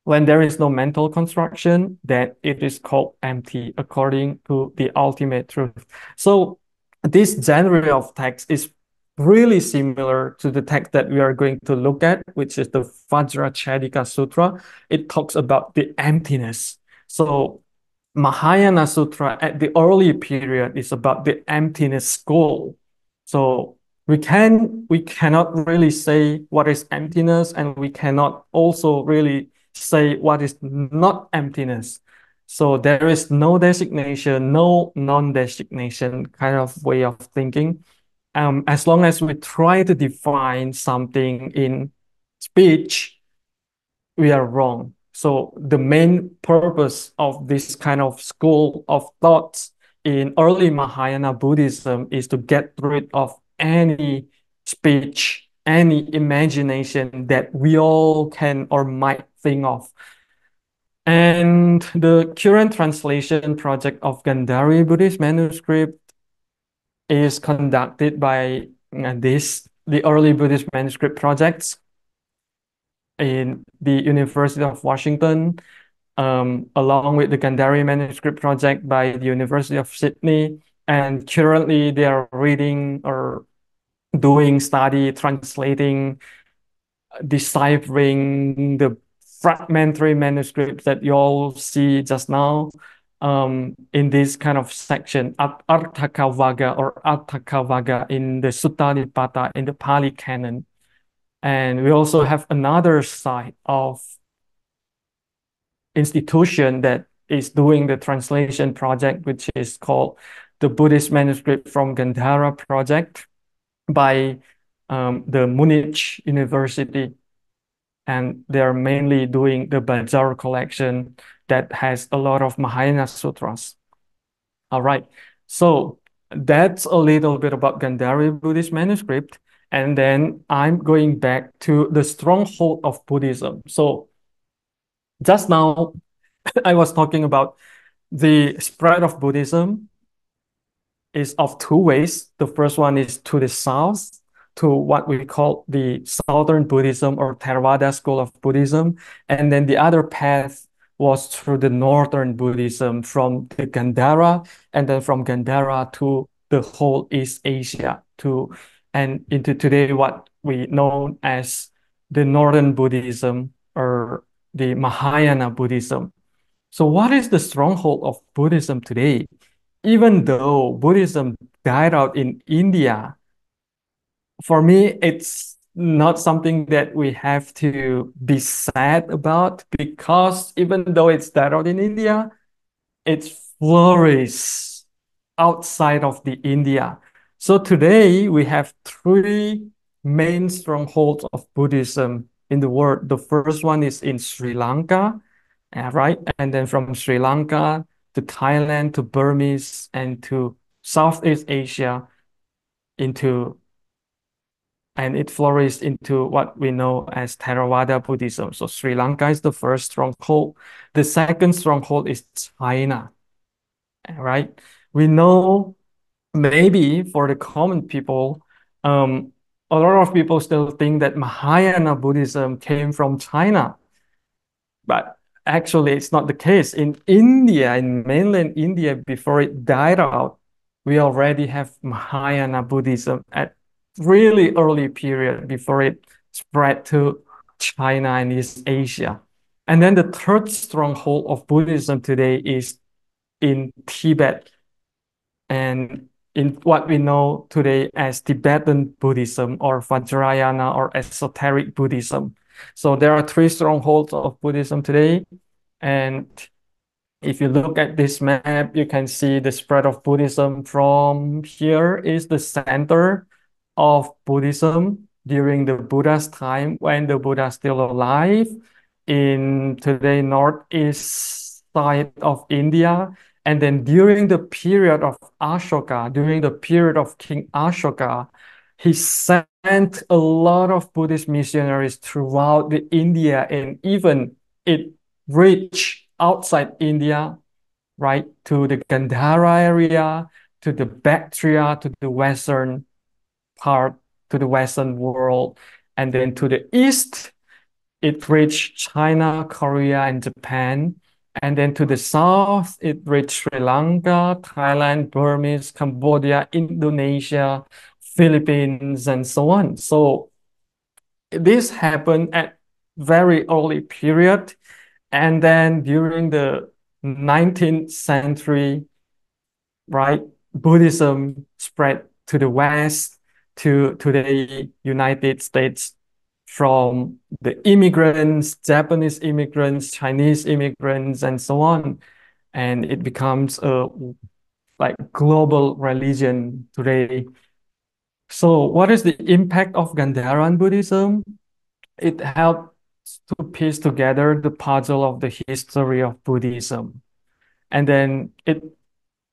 When there is no mental construction, then it is called empty according to the ultimate truth. So this genre of text is really similar to the text that we are going to look at, which is the Vajracchedika Sutra. It talks about the emptiness. So Mahayana Sutra at the early period is about the emptiness goal. So we cannot really say what is emptiness, and we cannot also really say what is not emptiness. So there is no designation, no non-designation kind of way of thinking. As long as we try to define something in speech, we are wrong. So the main purpose of this kind of school of thoughts in early Mahayana Buddhism is to get rid of any speech, any imagination that we all can or might think of. And the current translation project of Gandhari Buddhist manuscript is conducted by the early Buddhist manuscript projects in the University of Washington, along with the Gandhari Manuscript Project by the University of Sydney. And currently they are reading or doing study, translating, deciphering the fragmentary manuscripts that you all see just now in this kind of section, Arthakavaga or Arthakavaga in the Sutta Nipata in the Pali Canon. And we also have another side of institution that is doing the translation project, which is called the Buddhist Manuscript from Gandhara Project by the Munich University. And they're mainly doing the Bazaar collection that has a lot of Mahayana sutras. All right, so that's a little bit about Gandhari Buddhist manuscript. And then I'm going back to the stronghold of Buddhism. So just now, I was talking about the spread of Buddhism is of two ways. The first one is to the south, to what we call the Southern Buddhism or Theravada school of Buddhism. And then the other path was through the Northern Buddhism from the Gandhara, and then from Gandhara to the whole East Asia, and into today what we know as the Northern Buddhism or the Mahayana Buddhism. So what is the stronghold of Buddhism today? Even though Buddhism died out in India, for me, it's not something that we have to be sad about, because even though it's died out in India, it flourished outside of the India. So today we have three main strongholds of Buddhism in the world. The first one is in Sri Lanka, right? And then from Sri Lanka to Thailand to Burmese and to Southeast Asia and it flourished into what we know as Theravada Buddhism. So Sri Lanka is the first stronghold. The second stronghold is China, right? We know maybe for the common people, a lot of people still think that Mahayana Buddhism came from China, but actually it's not the case. In India, in mainland India, before it died out, we already have Mahayana Buddhism at really early period before it spread to China and East Asia. And then the third stronghold of Buddhism today is in Tibet and in what we know today as Tibetan Buddhism or Vajrayana or esoteric Buddhism. So there are three strongholds of Buddhism today. And if you look at this map, you can see the spread of Buddhism from here is the center of Buddhism during the Buddha's time when the Buddha is still alive in today northeast side of India. And then during the period of Ashoka, during the period of King Ashoka, he sent a lot of Buddhist missionaries throughout the India, and even it reached outside India, right, to the Gandhara area, to the Bactria, to the western part, to the western world, and then to the east, it reached China, Korea, and Japan. And then to the south, it reached Sri Lanka, Thailand, Burmese, Cambodia, Indonesia, Philippines, and so on. So this happened at very early period. And then during the 19th century, right, Buddhism spread to the West, to the United States from the immigrants, Japanese immigrants, Chinese immigrants, and so on. And it becomes a like global religion today. So what is the impact of Gandharan Buddhism? It helps to piece together the puzzle of the history of Buddhism. And then it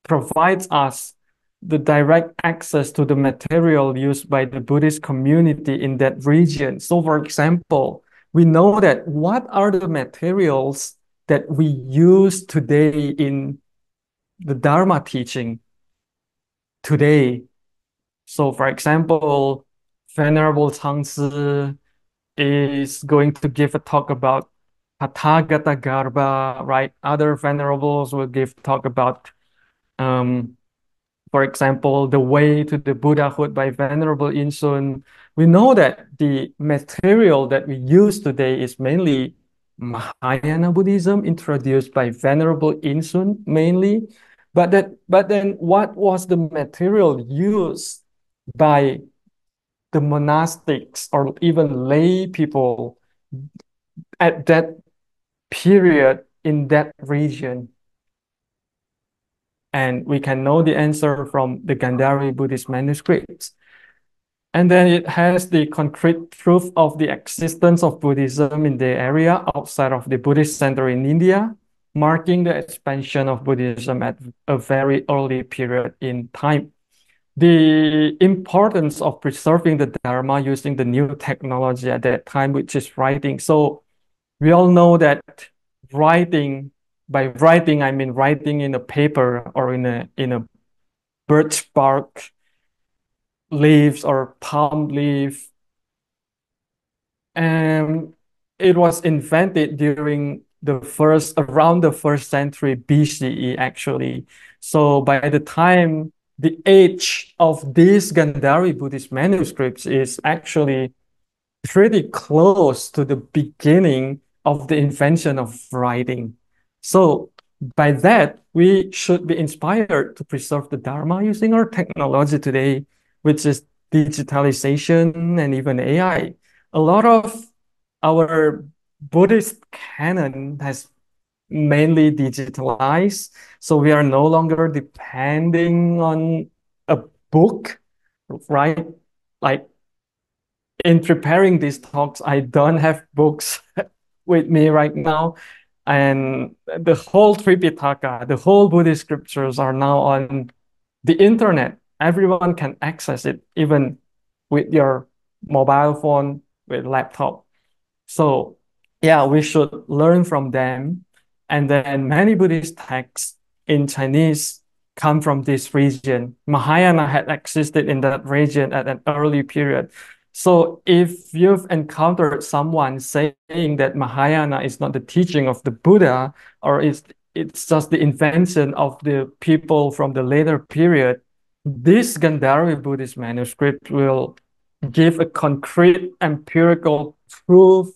provides us the direct access to the material used by the Buddhist community in that region. So, for example, we know that what are the materials that we use today in the Dharma teaching today. So, for example, Venerable Changzi is going to give a talk about Tathagata Garbha, right? Other venerables will give talk about um, for example, The Way to the Buddhahood by Venerable Yin-Shun. We know that the material that we use today is mainly Mahayana Buddhism introduced by Venerable Yin-Shun mainly. But then what was the material used by the monastics or even lay people at that period in that region? And we can know the answer from the Gandhari Buddhist manuscripts. And then it has the concrete proof of the existence of Buddhism in the area outside of the Buddhist center in India, marking the expansion of Buddhism at a very early period in time. The importance of preserving the Dharma using the new technology at that time, which is writing. So we all know that writing, by writing, I mean writing in a paper or in a birch bark leaves or palm leaf. And it was invented during around the first century BCE, actually. So by the time the age of these Gandhari Buddhist manuscripts is actually pretty close to the beginning of the invention of writing. So by that, we should be inspired to preserve the Dharma using our technology today, which is digitalization and even AI. A lot of our Buddhist canon has mainly digitalized, so we are no longer depending on a book, right? Like in preparing these talks, I don't have books with me right now. And the whole Tripitaka, the whole Buddhist scriptures are now on the internet. Everyone can access it, even with your mobile phone, with laptop. So yeah, we should learn from them. And then many Buddhist texts in Chinese come from this region. Mahayana had existed in that region at an early period. So if you've encountered someone saying that Mahayana is not the teaching of the Buddha, or it's just the invention of the people from the later period, this Gandhari Buddhist manuscript will give a concrete empirical proof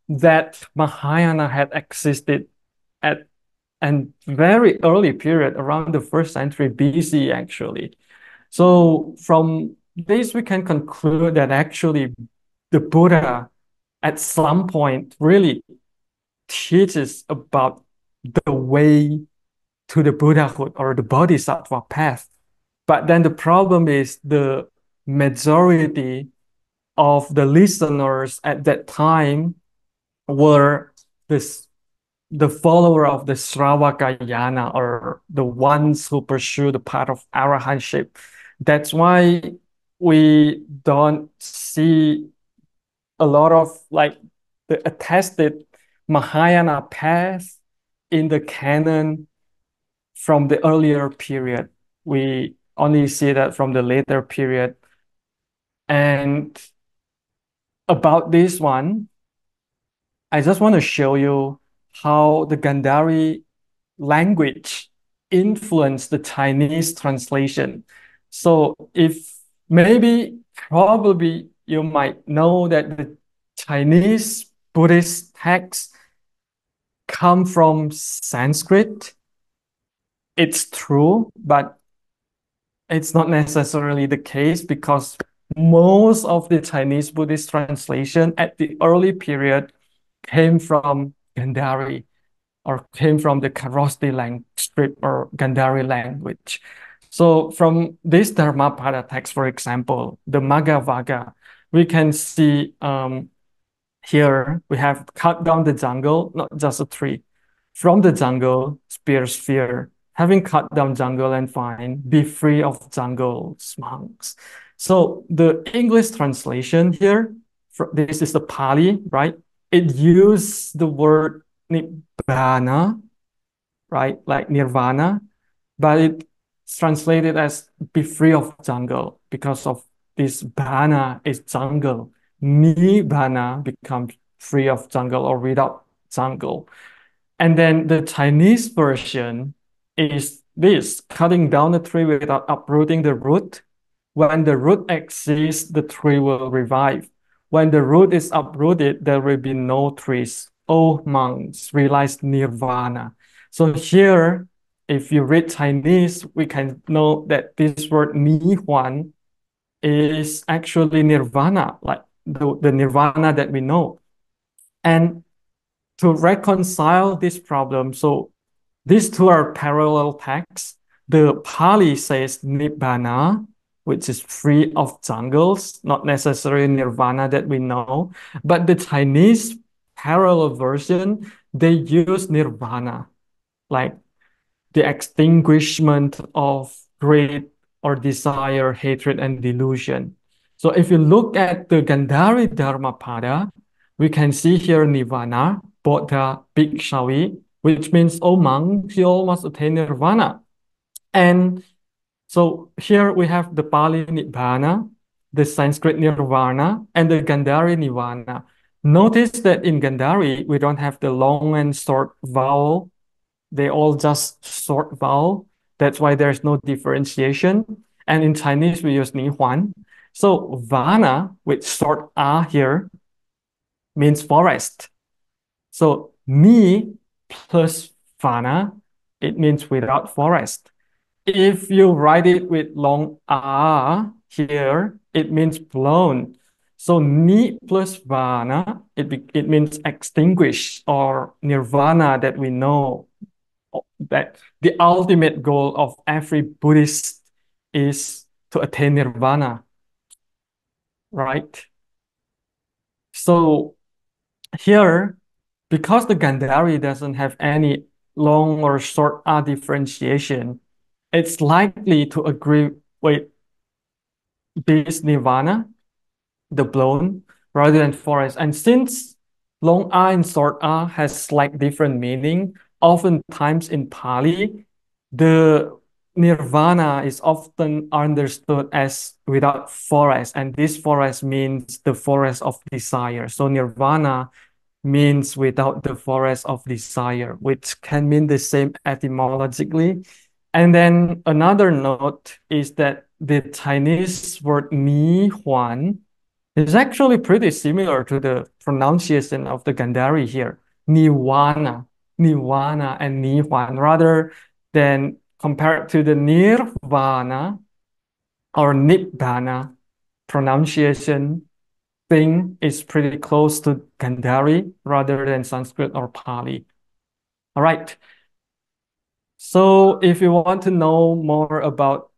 that Mahayana had existed at a very early period around the first century BC, actually. So from this, we can conclude that actually the Buddha at some point really teaches about the way to the Buddhahood or the Bodhisattva path. But then the problem is the majority of the listeners at that time were this the follower of the Sravakayana, or the ones who pursue the path of arahantship. That's why we don't see a lot of like the attested Mahayana path in the canon from the earlier period. We only see that from the later period. And about this one, I just want to show you how the Gandhari language influenced the Chinese translation. So if maybe probably you might know that the Chinese Buddhist texts come from Sanskrit. It's true, but it's not necessarily the case, because most of the Chinese Buddhist translation at the early period came from Gandhari, or came from the Kharosthi language script or Gandhari language. So from this Dharmapada text, for example, the Maghavagga, we can see here we have cut down the jungle, not just a tree. From the jungle, spears fear. Having cut down jungle and find, be free of jungle's monks. So the English translation here, this is the Pali, right? It used the word nibbana, right? Like nirvana, but it's translated as be free of jungle, because of this bana is jungle. Nibbana becomes free of jungle or without jungle. And then the Chinese version is this, cutting down the tree without uprooting the root. When the root exists, the tree will revive. When the root is uprooted, there will be no trees. O monks, realize nirvana. So here, if you read Chinese, we can know that this word ni huan is actually nirvana, like the nirvana that we know. And to reconcile this problem, so these two are parallel texts. The Pali says nibbana, which is free of jungles, not necessarily nirvana that we know. But the Chinese parallel version, they use nirvana, like the extinguishment of greed or desire, hatred, and delusion. So if you look at the Gandhari Dharmapada, we can see here nirvana, bodha, bhikshavi, which means, oh monks, you all must attain nirvana. And so here we have the Pali nibbana, the Sanskrit nirvana, and the Gandhari nirvana. Notice that in Gandhari, we don't have the long and short vowel. They all just short vowel. That's why there's no differentiation. And in Chinese, we use ni huan. So vana, with short a here, means forest. So ni plus vana, it means without forest. If you write it with long a here, it means blown. So ni plus vana, it means extinguish or nirvana that we know, that the ultimate goal of every Buddhist is to attain nirvana, right? So here, because the Gandhari doesn't have any long or short a differentiation, it's likely to agree with this nirvana, the blown, rather than forest. And since long a and short a has slight different meaning, oftentimes in Pali, the nirvana is often understood as without forest, and this forest means the forest of desire. So nirvana means without the forest of desire, which can mean the same etymologically. And then another note is that the Chinese word ni huan is actually pretty similar to the pronunciation of the Gandhari here, nirvana, nirvana, and ni huan, rather than compared to the nirvana or nibbana pronunciation. Thing is pretty close to Gandhari rather than Sanskrit or Pali. All right. So if you want to know more about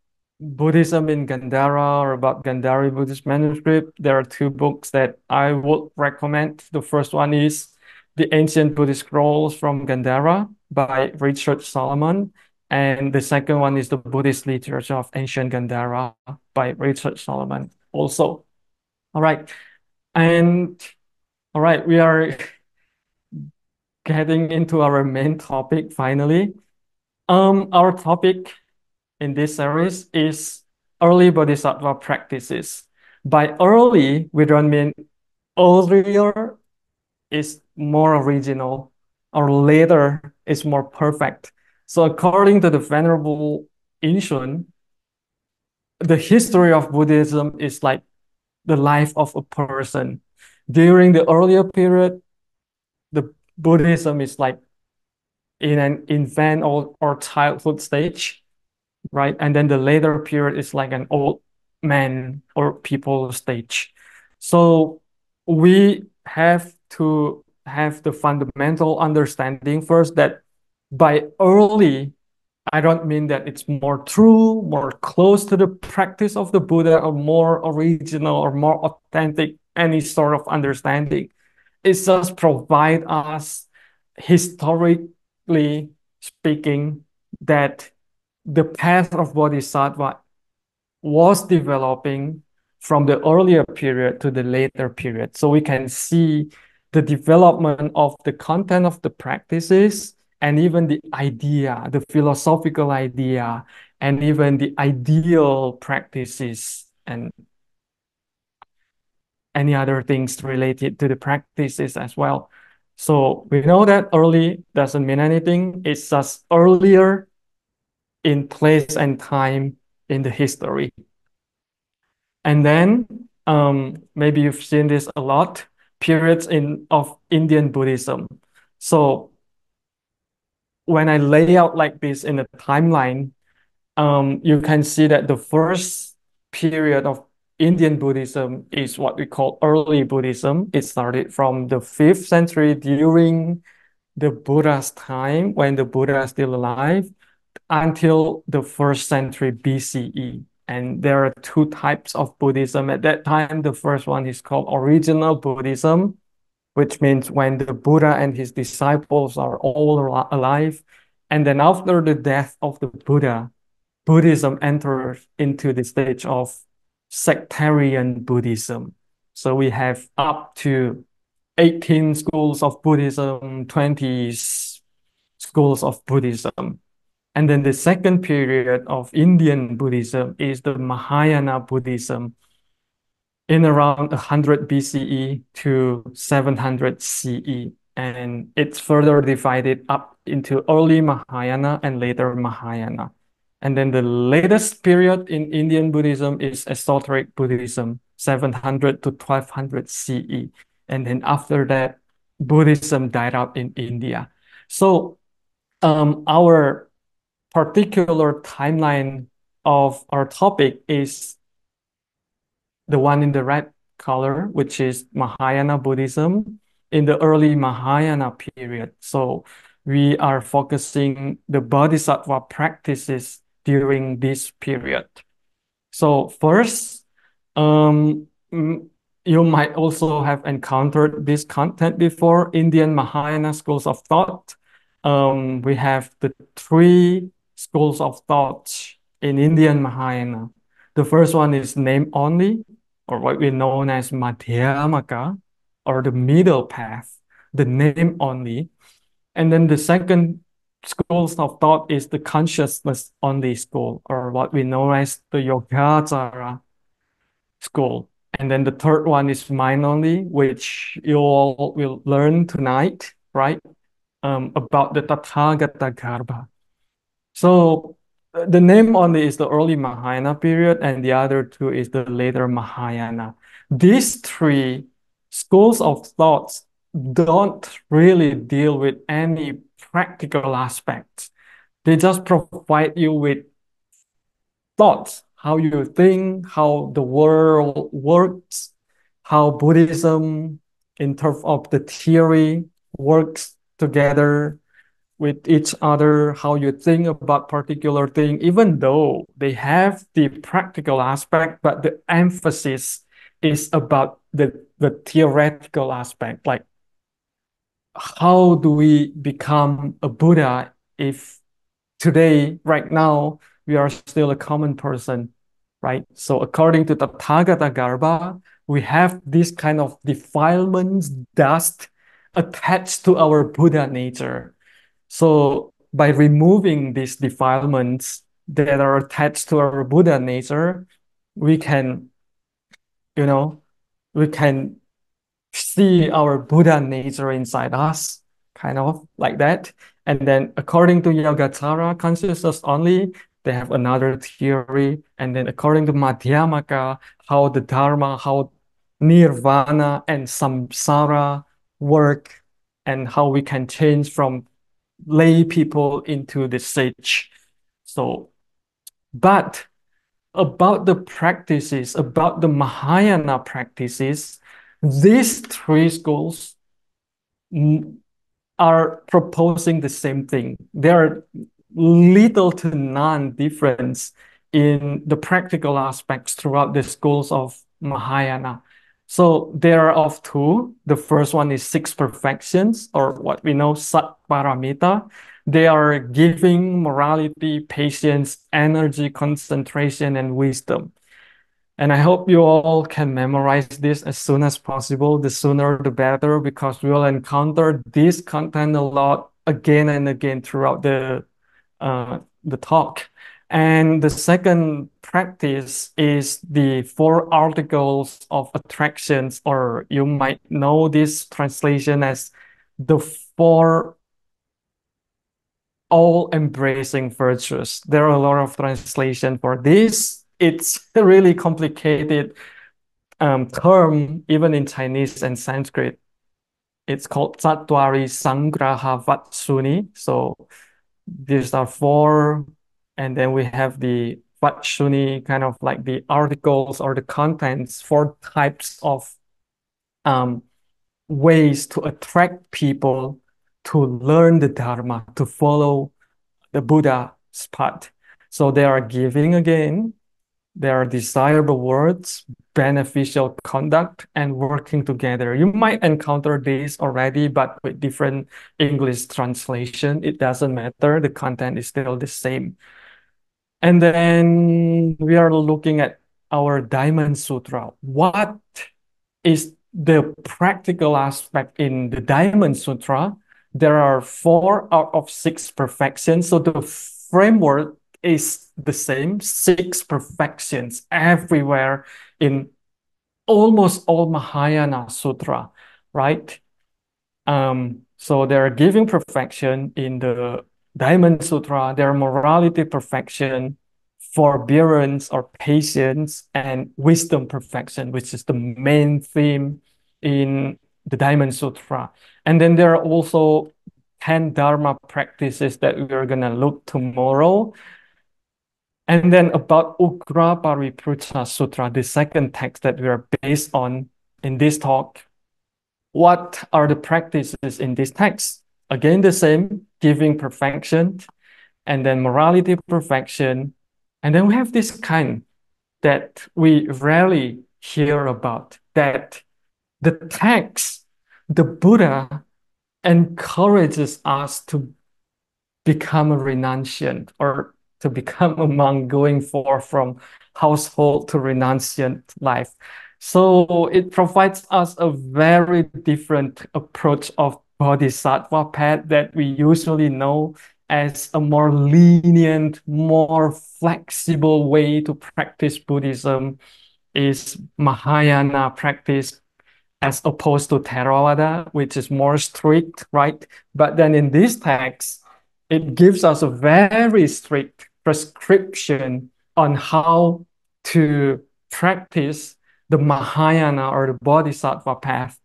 Buddhism in Gandhara or about Gandhari Buddhist manuscript, there are two books that I would recommend. The first one is The Ancient Buddhist Scrolls from Gandhara by Richard Solomon. And the second one is The Buddhist Literature of Ancient Gandhara by Richard Solomon also. All right. And all right, we are getting into our main topic finally. Our topic in this series is early Bodhisattva practices. By early, we don't mean earlier is more original or later is more perfect. So according to the Venerable Yin-Shun, the history of Buddhism is like the life of a person. During the earlier period, the Buddhism is like in an infant or childhood stage, right? And then the later period is like an old man or people stage. So we have to have the fundamental understanding first that by early, I don't mean that it's more true, more close to the practice of the Buddha, or more original or more authentic, any sort of understanding. It just provide us historically speaking that the path of Bodhisattva was developing from the earlier period to the later period. So we can see the development of the content of the practices and even the idea, the philosophical idea, and even the ideal practices and any other things related to the practices as well. So we know that early doesn't mean anything. It's just earlier in place and time in the history. And then maybe you've seen this a lot, periods of Indian Buddhism. So when I lay out like this in a timeline, you can see that the first period of Indian Buddhism is what we call early Buddhism. It started from the 5th century during the Buddha's time when the Buddha is still alive until the 1st century BCE. And there are two types of Buddhism at that time. The first one is called original Buddhism, which means when the Buddha and his disciples are all alive. And then after the death of the Buddha, Buddhism enters into the stage of sectarian Buddhism. So we have up to 18 schools of Buddhism, 20 schools of Buddhism. And then the second period of Indian Buddhism is the Mahayana Buddhism in around 100 BCE to 700 CE. And it's further divided up into early Mahayana and later Mahayana. And then the latest period in Indian Buddhism is esoteric Buddhism, 700 to 1200 CE. And then after that, Buddhism died out in India. So our particular timeline of our topic is the one in the red color, which is Mahayana Buddhism in the early Mahayana period. So we are focusing the Bodhisattva practices during this period. So first, you might also have encountered this content before, Indian Mahayana schools of thought. We have the three schools of thought in Indian Mahayana. The first one is name only, or what we know as Madhyamaka, or the middle path, the name only. And then the second schools of thought is the consciousness only school, or what we know as the Yogacara school. And then the third one is mind only, which you all will learn tonight, right? About the Tathagata Garbha. So the name only is the early Mahayana period, and the other two is the later Mahayana. These three schools of thoughts don't really deal with any practical aspects. They just provide you with thoughts, how you think, how the world works, how Buddhism, in terms of the theory, works together with each other, how you think about particular thing, even though they have the practical aspect, but the emphasis is about the theoretical aspect, like how do we become a Buddha if today, right now, we are still a common person, right? So according to the Tathagata Garbha, we have this kind of defilements, dust attached to our Buddha nature. So by removing these defilements that are attached to our Buddha nature, we can, you know, we can see our Buddha nature inside us, kind of like that. And then according to Yogacara, consciousness only, they have another theory. And then according to Madhyamaka, how the Dharma, how Nirvana and Samsara work, and how we can change from lay people into the sage. So, but about the practices, about the Mahayana practices, these three schools are proposing the same thing. There are little to none difference in the practical aspects throughout the schools of Mahayana. So there are of two. The first one is six perfections, or what we know, Sat Paramita. They are giving, morality, patience, energy, concentration, and wisdom. And I hope you all can memorize this as soon as possible. The sooner the better, because we will encounter this content a lot again and again throughout the talk. And the second practice is the four articles of attractions, or you might know this translation as the four all-embracing virtues. There are a lot of translation for this. It's a really complicated term, even in Chinese and Sanskrit. It's called Sattvari Sangraha Vatsuni. So these are four, and then we have the Vatsuni, kind of like the articles or the contents, four types of um, ways to attract people to learn the Dharma, to follow the Buddha's path. So they are giving again, there are desirable words, beneficial conduct, and working together. You might encounter this already, but with different English translation. It doesn't matter. The content is still the same. And then we are looking at our Diamond Sutra. What is the practical aspect in the Diamond Sutra? There are 4 out of 6 perfections. So the framework is the same, 6 perfections everywhere in almost all Mahayana Sutra, right? So they're giving perfection in the Diamond Sutra, their morality perfection, forbearance or patience, and wisdom perfection, which is the main theme in the Diamond Sutra. And then there are also 10 Dharma practices that we're going to look tomorrow. And then about Ugra Paripurcha Sutra, the second text that we are based on in this talk. What are the practices in this text? Again, the same, giving perfection, and then morality perfection. And then we have this kind that we rarely hear about, that the text, the Buddha encourages us to become a renunciant, or to become a monk, going forth from household to renunciant life. So it provides us a very different approach of Bodhisattva path that we usually know as a more lenient, more flexible way to practice Buddhism is Mahayana practice, as opposed to Theravada, which is more strict, right? But then in this text, it gives us a very strict prescription on how to practice the Mahayana or the Bodhisattva path.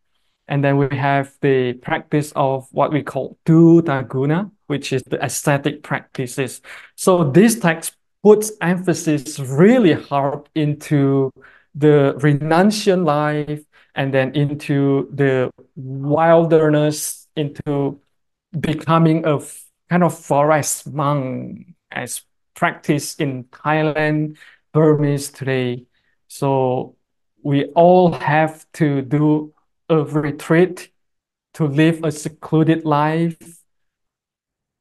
And then we have the practice of what we call Duta Guna, which is the ascetic practices. So this text puts emphasis really hard into the renunciant life, and then into the wilderness, into becoming a kind of forest monk as practiced in Thailand, Burmese today. So we all have to do a retreat to live a secluded life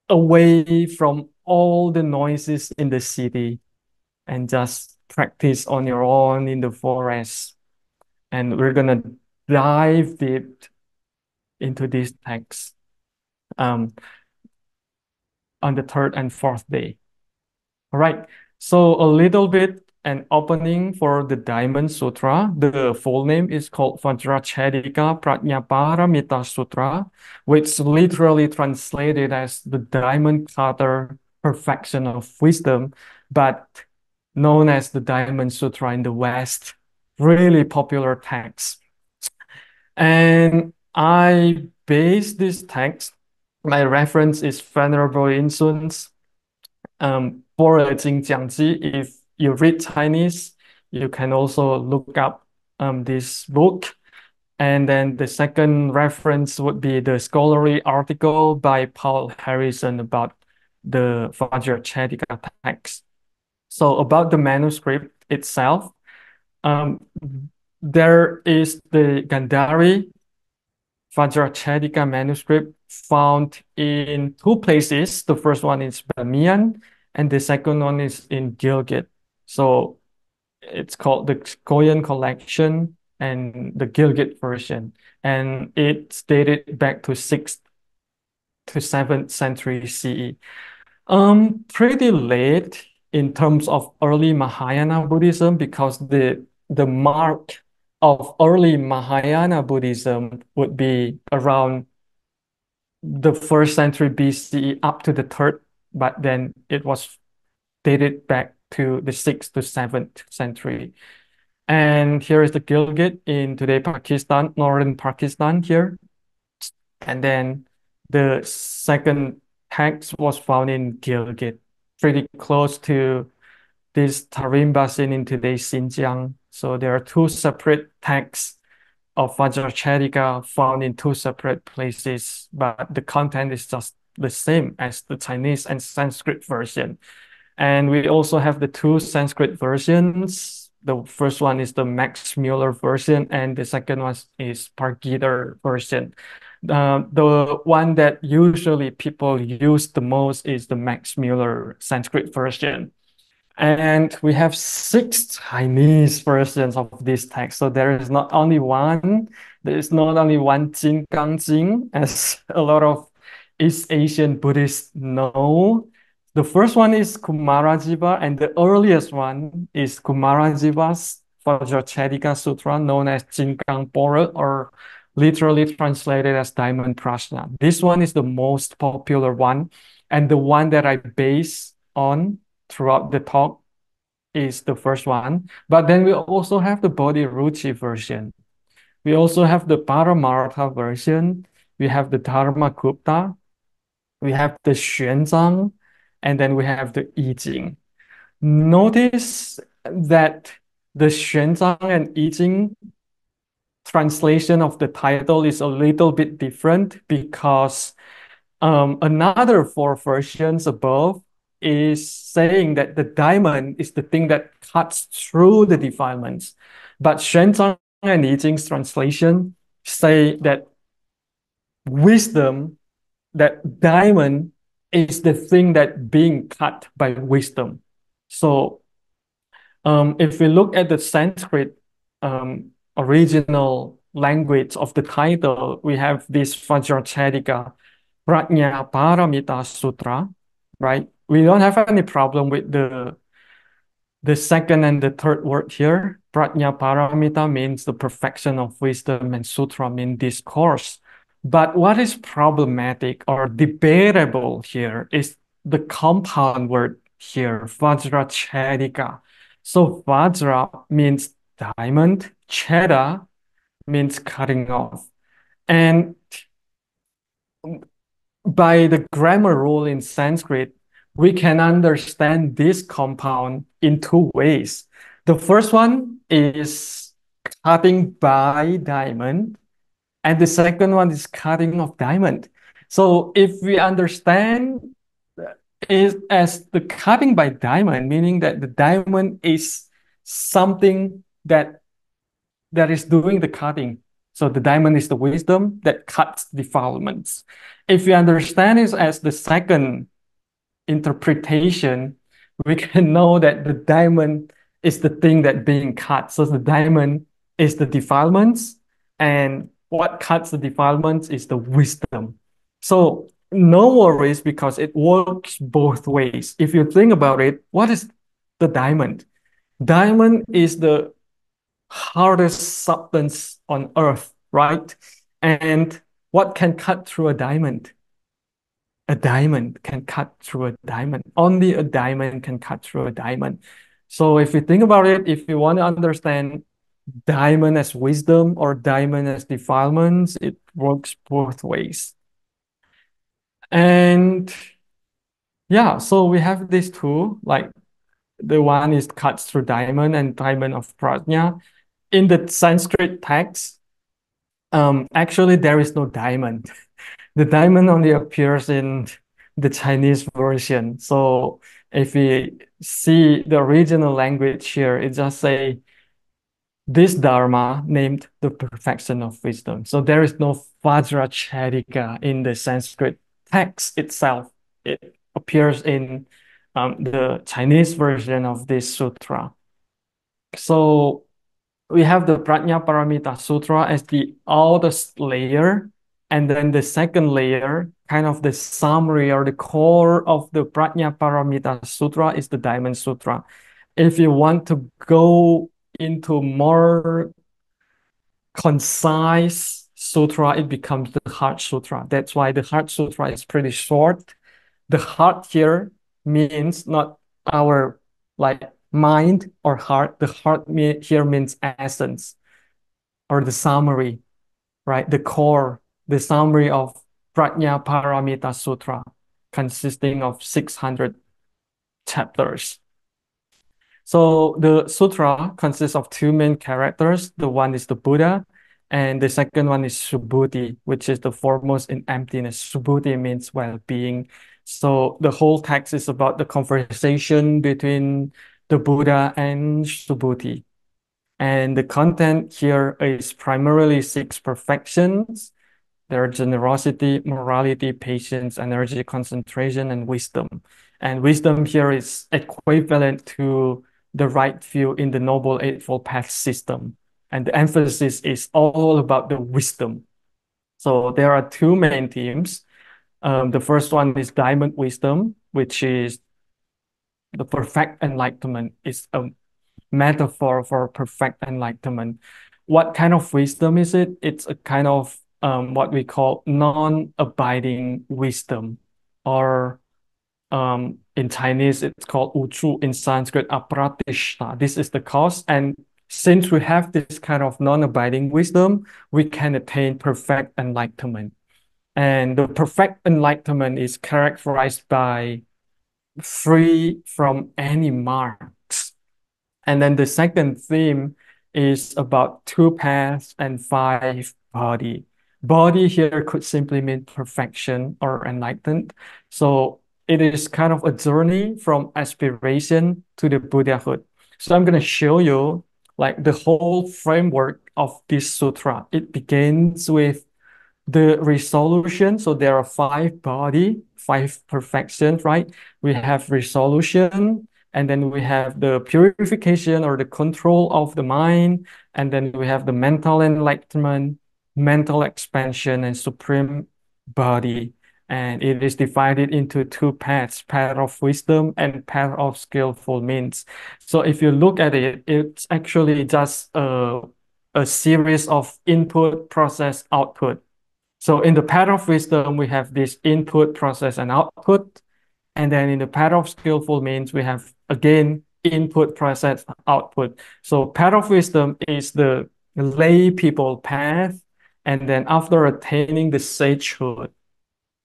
away from all the noises in the city and just practice on your own in the forest. And we're gonna dive deep into this text on the third and fourth day. All right. So a little bit an opening for the Diamond Sutra. The full name is called Vajracchedika Prajnaparamita Sutra, which literally translated as the diamond cutter perfection of wisdom, but known as the Diamond Sutra in the West. Really popular text. And I base this text, my reference is Venerable Yin-Shun's If you read Chinese, you can also look up this book. And then the second reference would be the scholarly article by Paul Harrison about the Vajracchedika text. So about the manuscript itself, there is the Gandhari Vajracchedika manuscript found in two places. The first one is Bamiyan, and the second one is in Gilgit. So it's called the Koyan collection and the Gilgit version. And it's dated back to 6th to 7th century CE. Pretty late in terms of early Mahayana Buddhism, because the mark of early Mahayana Buddhism would be around the 1st century BCE up to the 3rd, but then it was dated back to the 6th to 7th century. And here is the Gilgit in today Pakistan, northern Pakistan here. And then the second text was found in Gilgit, pretty close to this Tarim Basin in today's Xinjiang. So there are two separate texts of Vajracchedika found in two separate places, but the content is just the same as the Chinese and Sanskrit version. And we also have the two Sanskrit versions. The first one is the Max Muller version, and the second one is Pargiter version. The one that usually people use the most is the Max Muller Sanskrit version. And we have 6 Chinese versions of this text. So there is not only one Jin Gang Jing, as a lot of East Asian Buddhists know. The first one is Kumarajiva, and the earliest one is Kumarajiva's Vajracchedika Sutra, known as Jin Gang Pora, or literally translated as Diamond Prashna. This one is the most popular one, and the one that I base on throughout the talk is the first one. But then we also have the Bodhi-Ruchi version. We also have the Paramartha version. We have the Dharma Gupta. We have the Xuanzang, and then we have the I Ching. Notice that the Xuanzang and I Ching translation of the title is a little bit different, because another 4 versions above is saying that the diamond is the thing that cuts through the defilements. But Xuanzang and I Ching's translation say that wisdom, that diamond is the thing that being cut by wisdom. So if we look at the Sanskrit original language of the title, we have this Vajracchedika Prajnaparamita Sutra, right? We don't have any problem with the second and the third word here. Prajnaparamita means the perfection of wisdom, and sutra means discourse. But what is problematic or debatable here is the compound word here, Vajracchedika. So Vajra means diamond, Cheda means cutting off. And by the grammar rule in Sanskrit, we can understand this compound in 2 ways. The first one is cutting by diamond, and the second one is cutting of diamond. So if we understand is as the cutting by diamond, meaning that the diamond is something that is doing the cutting. So the diamond is the wisdom that cuts defilements. If you understand it as the second interpretation, we can know that the diamond is the thing that being cut. So the diamond is the defilements, and what cuts the defilements is the wisdom. So no worries because it works both ways. If you think about it, what is the diamond? Diamond is the hardest substance on earth, right? And what can cut through a diamond? A diamond can cut through a diamond. Only a diamond can cut through a diamond. So if you think about it, if you want to understand diamond as wisdom or diamond as defilements, it works both ways. And yeah, so we have these two, like the one is cuts through diamond and diamond of prajna. In the Sanskrit text, actually there is no diamond. The diamond only appears in the Chinese version. So if we see the original language here, it just say this Dharma named the perfection of wisdom. So there is no Vajracharika in the Sanskrit text itself. It appears in the Chinese version of this sutra. So we have the Prajna Paramita Sutra as the oldest layer, and then the second layer, kind of the summary or the core of the Prajna Paramita Sutra, is the Diamond Sutra. If you want to go into more concise sutra, it becomes the Heart Sutra. That's why the Heart Sutra is pretty short. The heart here means not our like mind or heart. The heart here means essence or the summary, right? The core, the summary of Prajna Paramita Sutra, consisting of 600 chapters. So the sutra consists of two main characters. The one is the Buddha, and the second one is Subhuti, which is the foremost in emptiness. Subhuti means well-being. So the whole text is about the conversation between the Buddha and Subhuti. And the content here is primarily six perfections. There are generosity, morality, patience, energy, concentration, and wisdom. And wisdom here is equivalent to the right view in the Noble Eightfold Path system. And the emphasis is all about the wisdom. So there are two main themes. The first one is diamond wisdom, which is the perfect enlightenment. It's a metaphor for perfect enlightenment. What kind of wisdom is it? It's a kind of what we call non-abiding wisdom, or in Chinese, it's called Uchu, in Sanskrit, Apratishta. This is the cause. And since we have this kind of non-abiding wisdom, we can attain perfect enlightenment. And the perfect enlightenment is characterized by free from any marks. And then the second theme is about two paths and five body. Body here could simply mean perfection or enlightened. So it is kind of a journey from aspiration to the Buddhahood. So I'm going to show you like the whole framework of this sutra. It begins with the resolution. So there are five body, five perfections, right? We have resolution, and then we have the purification or the control of the mind, and then we have the mental enlightenment, mental expansion, and supreme body. And it is divided into two paths, path of wisdom and path of skillful means. So if you look at it, it's actually just a series of input, process, output. So in the path of wisdom, we have this input, process, and output. And then in the path of skillful means, we have again input, process, output. So path of wisdom is the lay people path. And then after attaining the sagehood,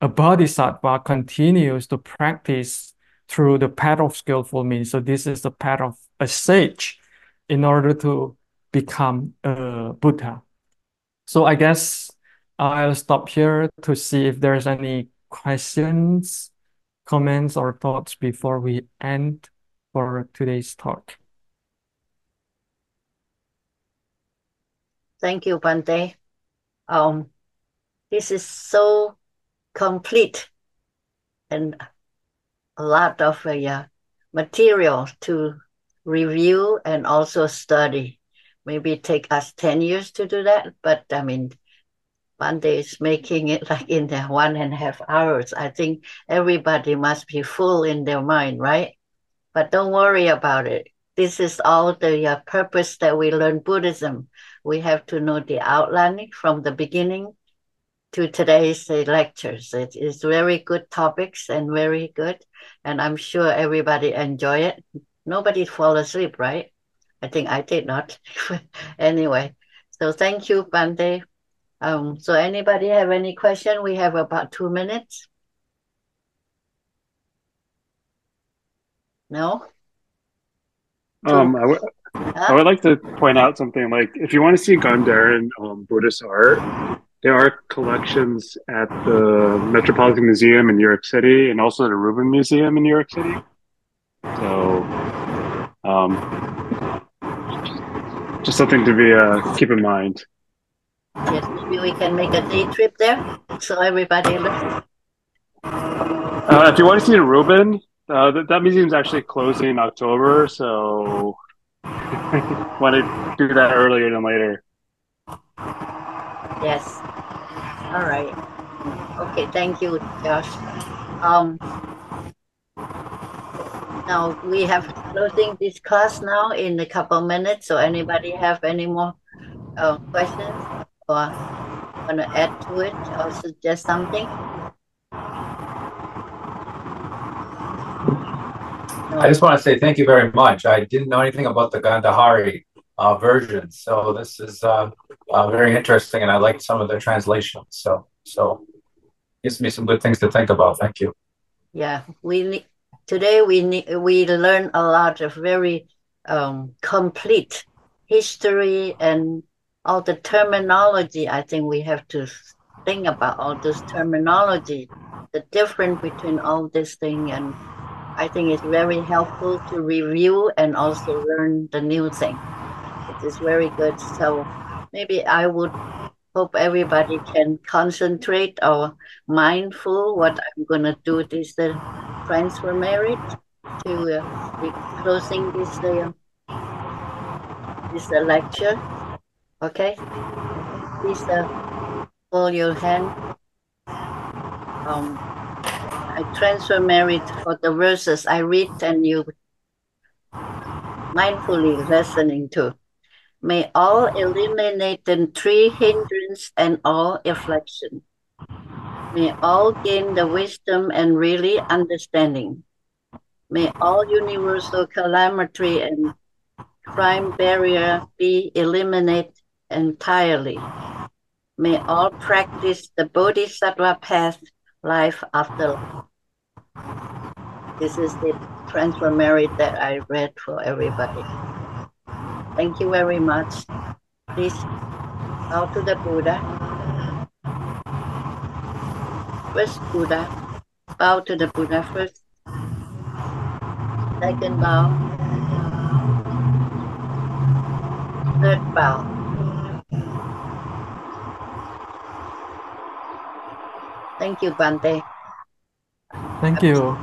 a bodhisattva continues to practice through the path of skillful means. So this is the path of a sage in order to become a Buddha. So I guess I'll stop here to see if there's any questions. comments or thoughts before we end for today's talk? Thank you, Bante. This is so complete and a lot of material to review and also study. Maybe take us 10 years to do that, but I mean, Bante is making it like in the 1.5 hours. I think everybody must be full in their mind, right? But don't worry about it. This is all the purpose that we learn Buddhism. We have to know the outline from the beginning to today's lectures. It is very good topics and very good. And I'm sure everybody enjoy it. Nobody fall asleep, right? I think I did not. Anyway, so thank you, Bante. So anybody have any question? We have about 2 minutes. No? I would like to point out something like if you want to see Gandhara Buddhist art, there are collections at the Metropolitan Museum in New York City and also the Rubin Museum in New York City. So, just something to be keep in mind. Yes, maybe we can make a day trip there so everybody learns. If you want to see the Rubin, that museum's actually closing in October, so want to do that earlier than later. Yes. All right. Okay, thank you, Josh. Now we have closing this class now in a couple minutes. So anybody have any more questions or want to add to it or suggest something? No. I just want to say thank you very much. I didn't know anything about the Gandhari version, so this is very interesting, and I like some of the translations. So gives me some good things to think about. Thank you. Yeah, today we learn a lot of very complete history and all the terminology. I think we have to think about all this terminology, the difference between all this thing, and I think it's very helpful to review and also learn the new thing. It is very good. So maybe I would hope everybody can concentrate or mindful what I'm going to do this transfer merit to be closing this lecture. Okay, please hold your hand. I transfer merit for the verses I read and you mindfully listening to. May all eliminate the three hindrance and all affliction. May all gain the wisdom and really understanding. May all universal calamity and crime barrier be eliminated entirely. May all practice the Bodhisattva path life after life. This is the transfer merit that I read for everybody. Thank you very much. Please bow to the Buddha. First Buddha, bow to the Buddha first. Second bow. Third bow. Thank you, Bante. Thank you.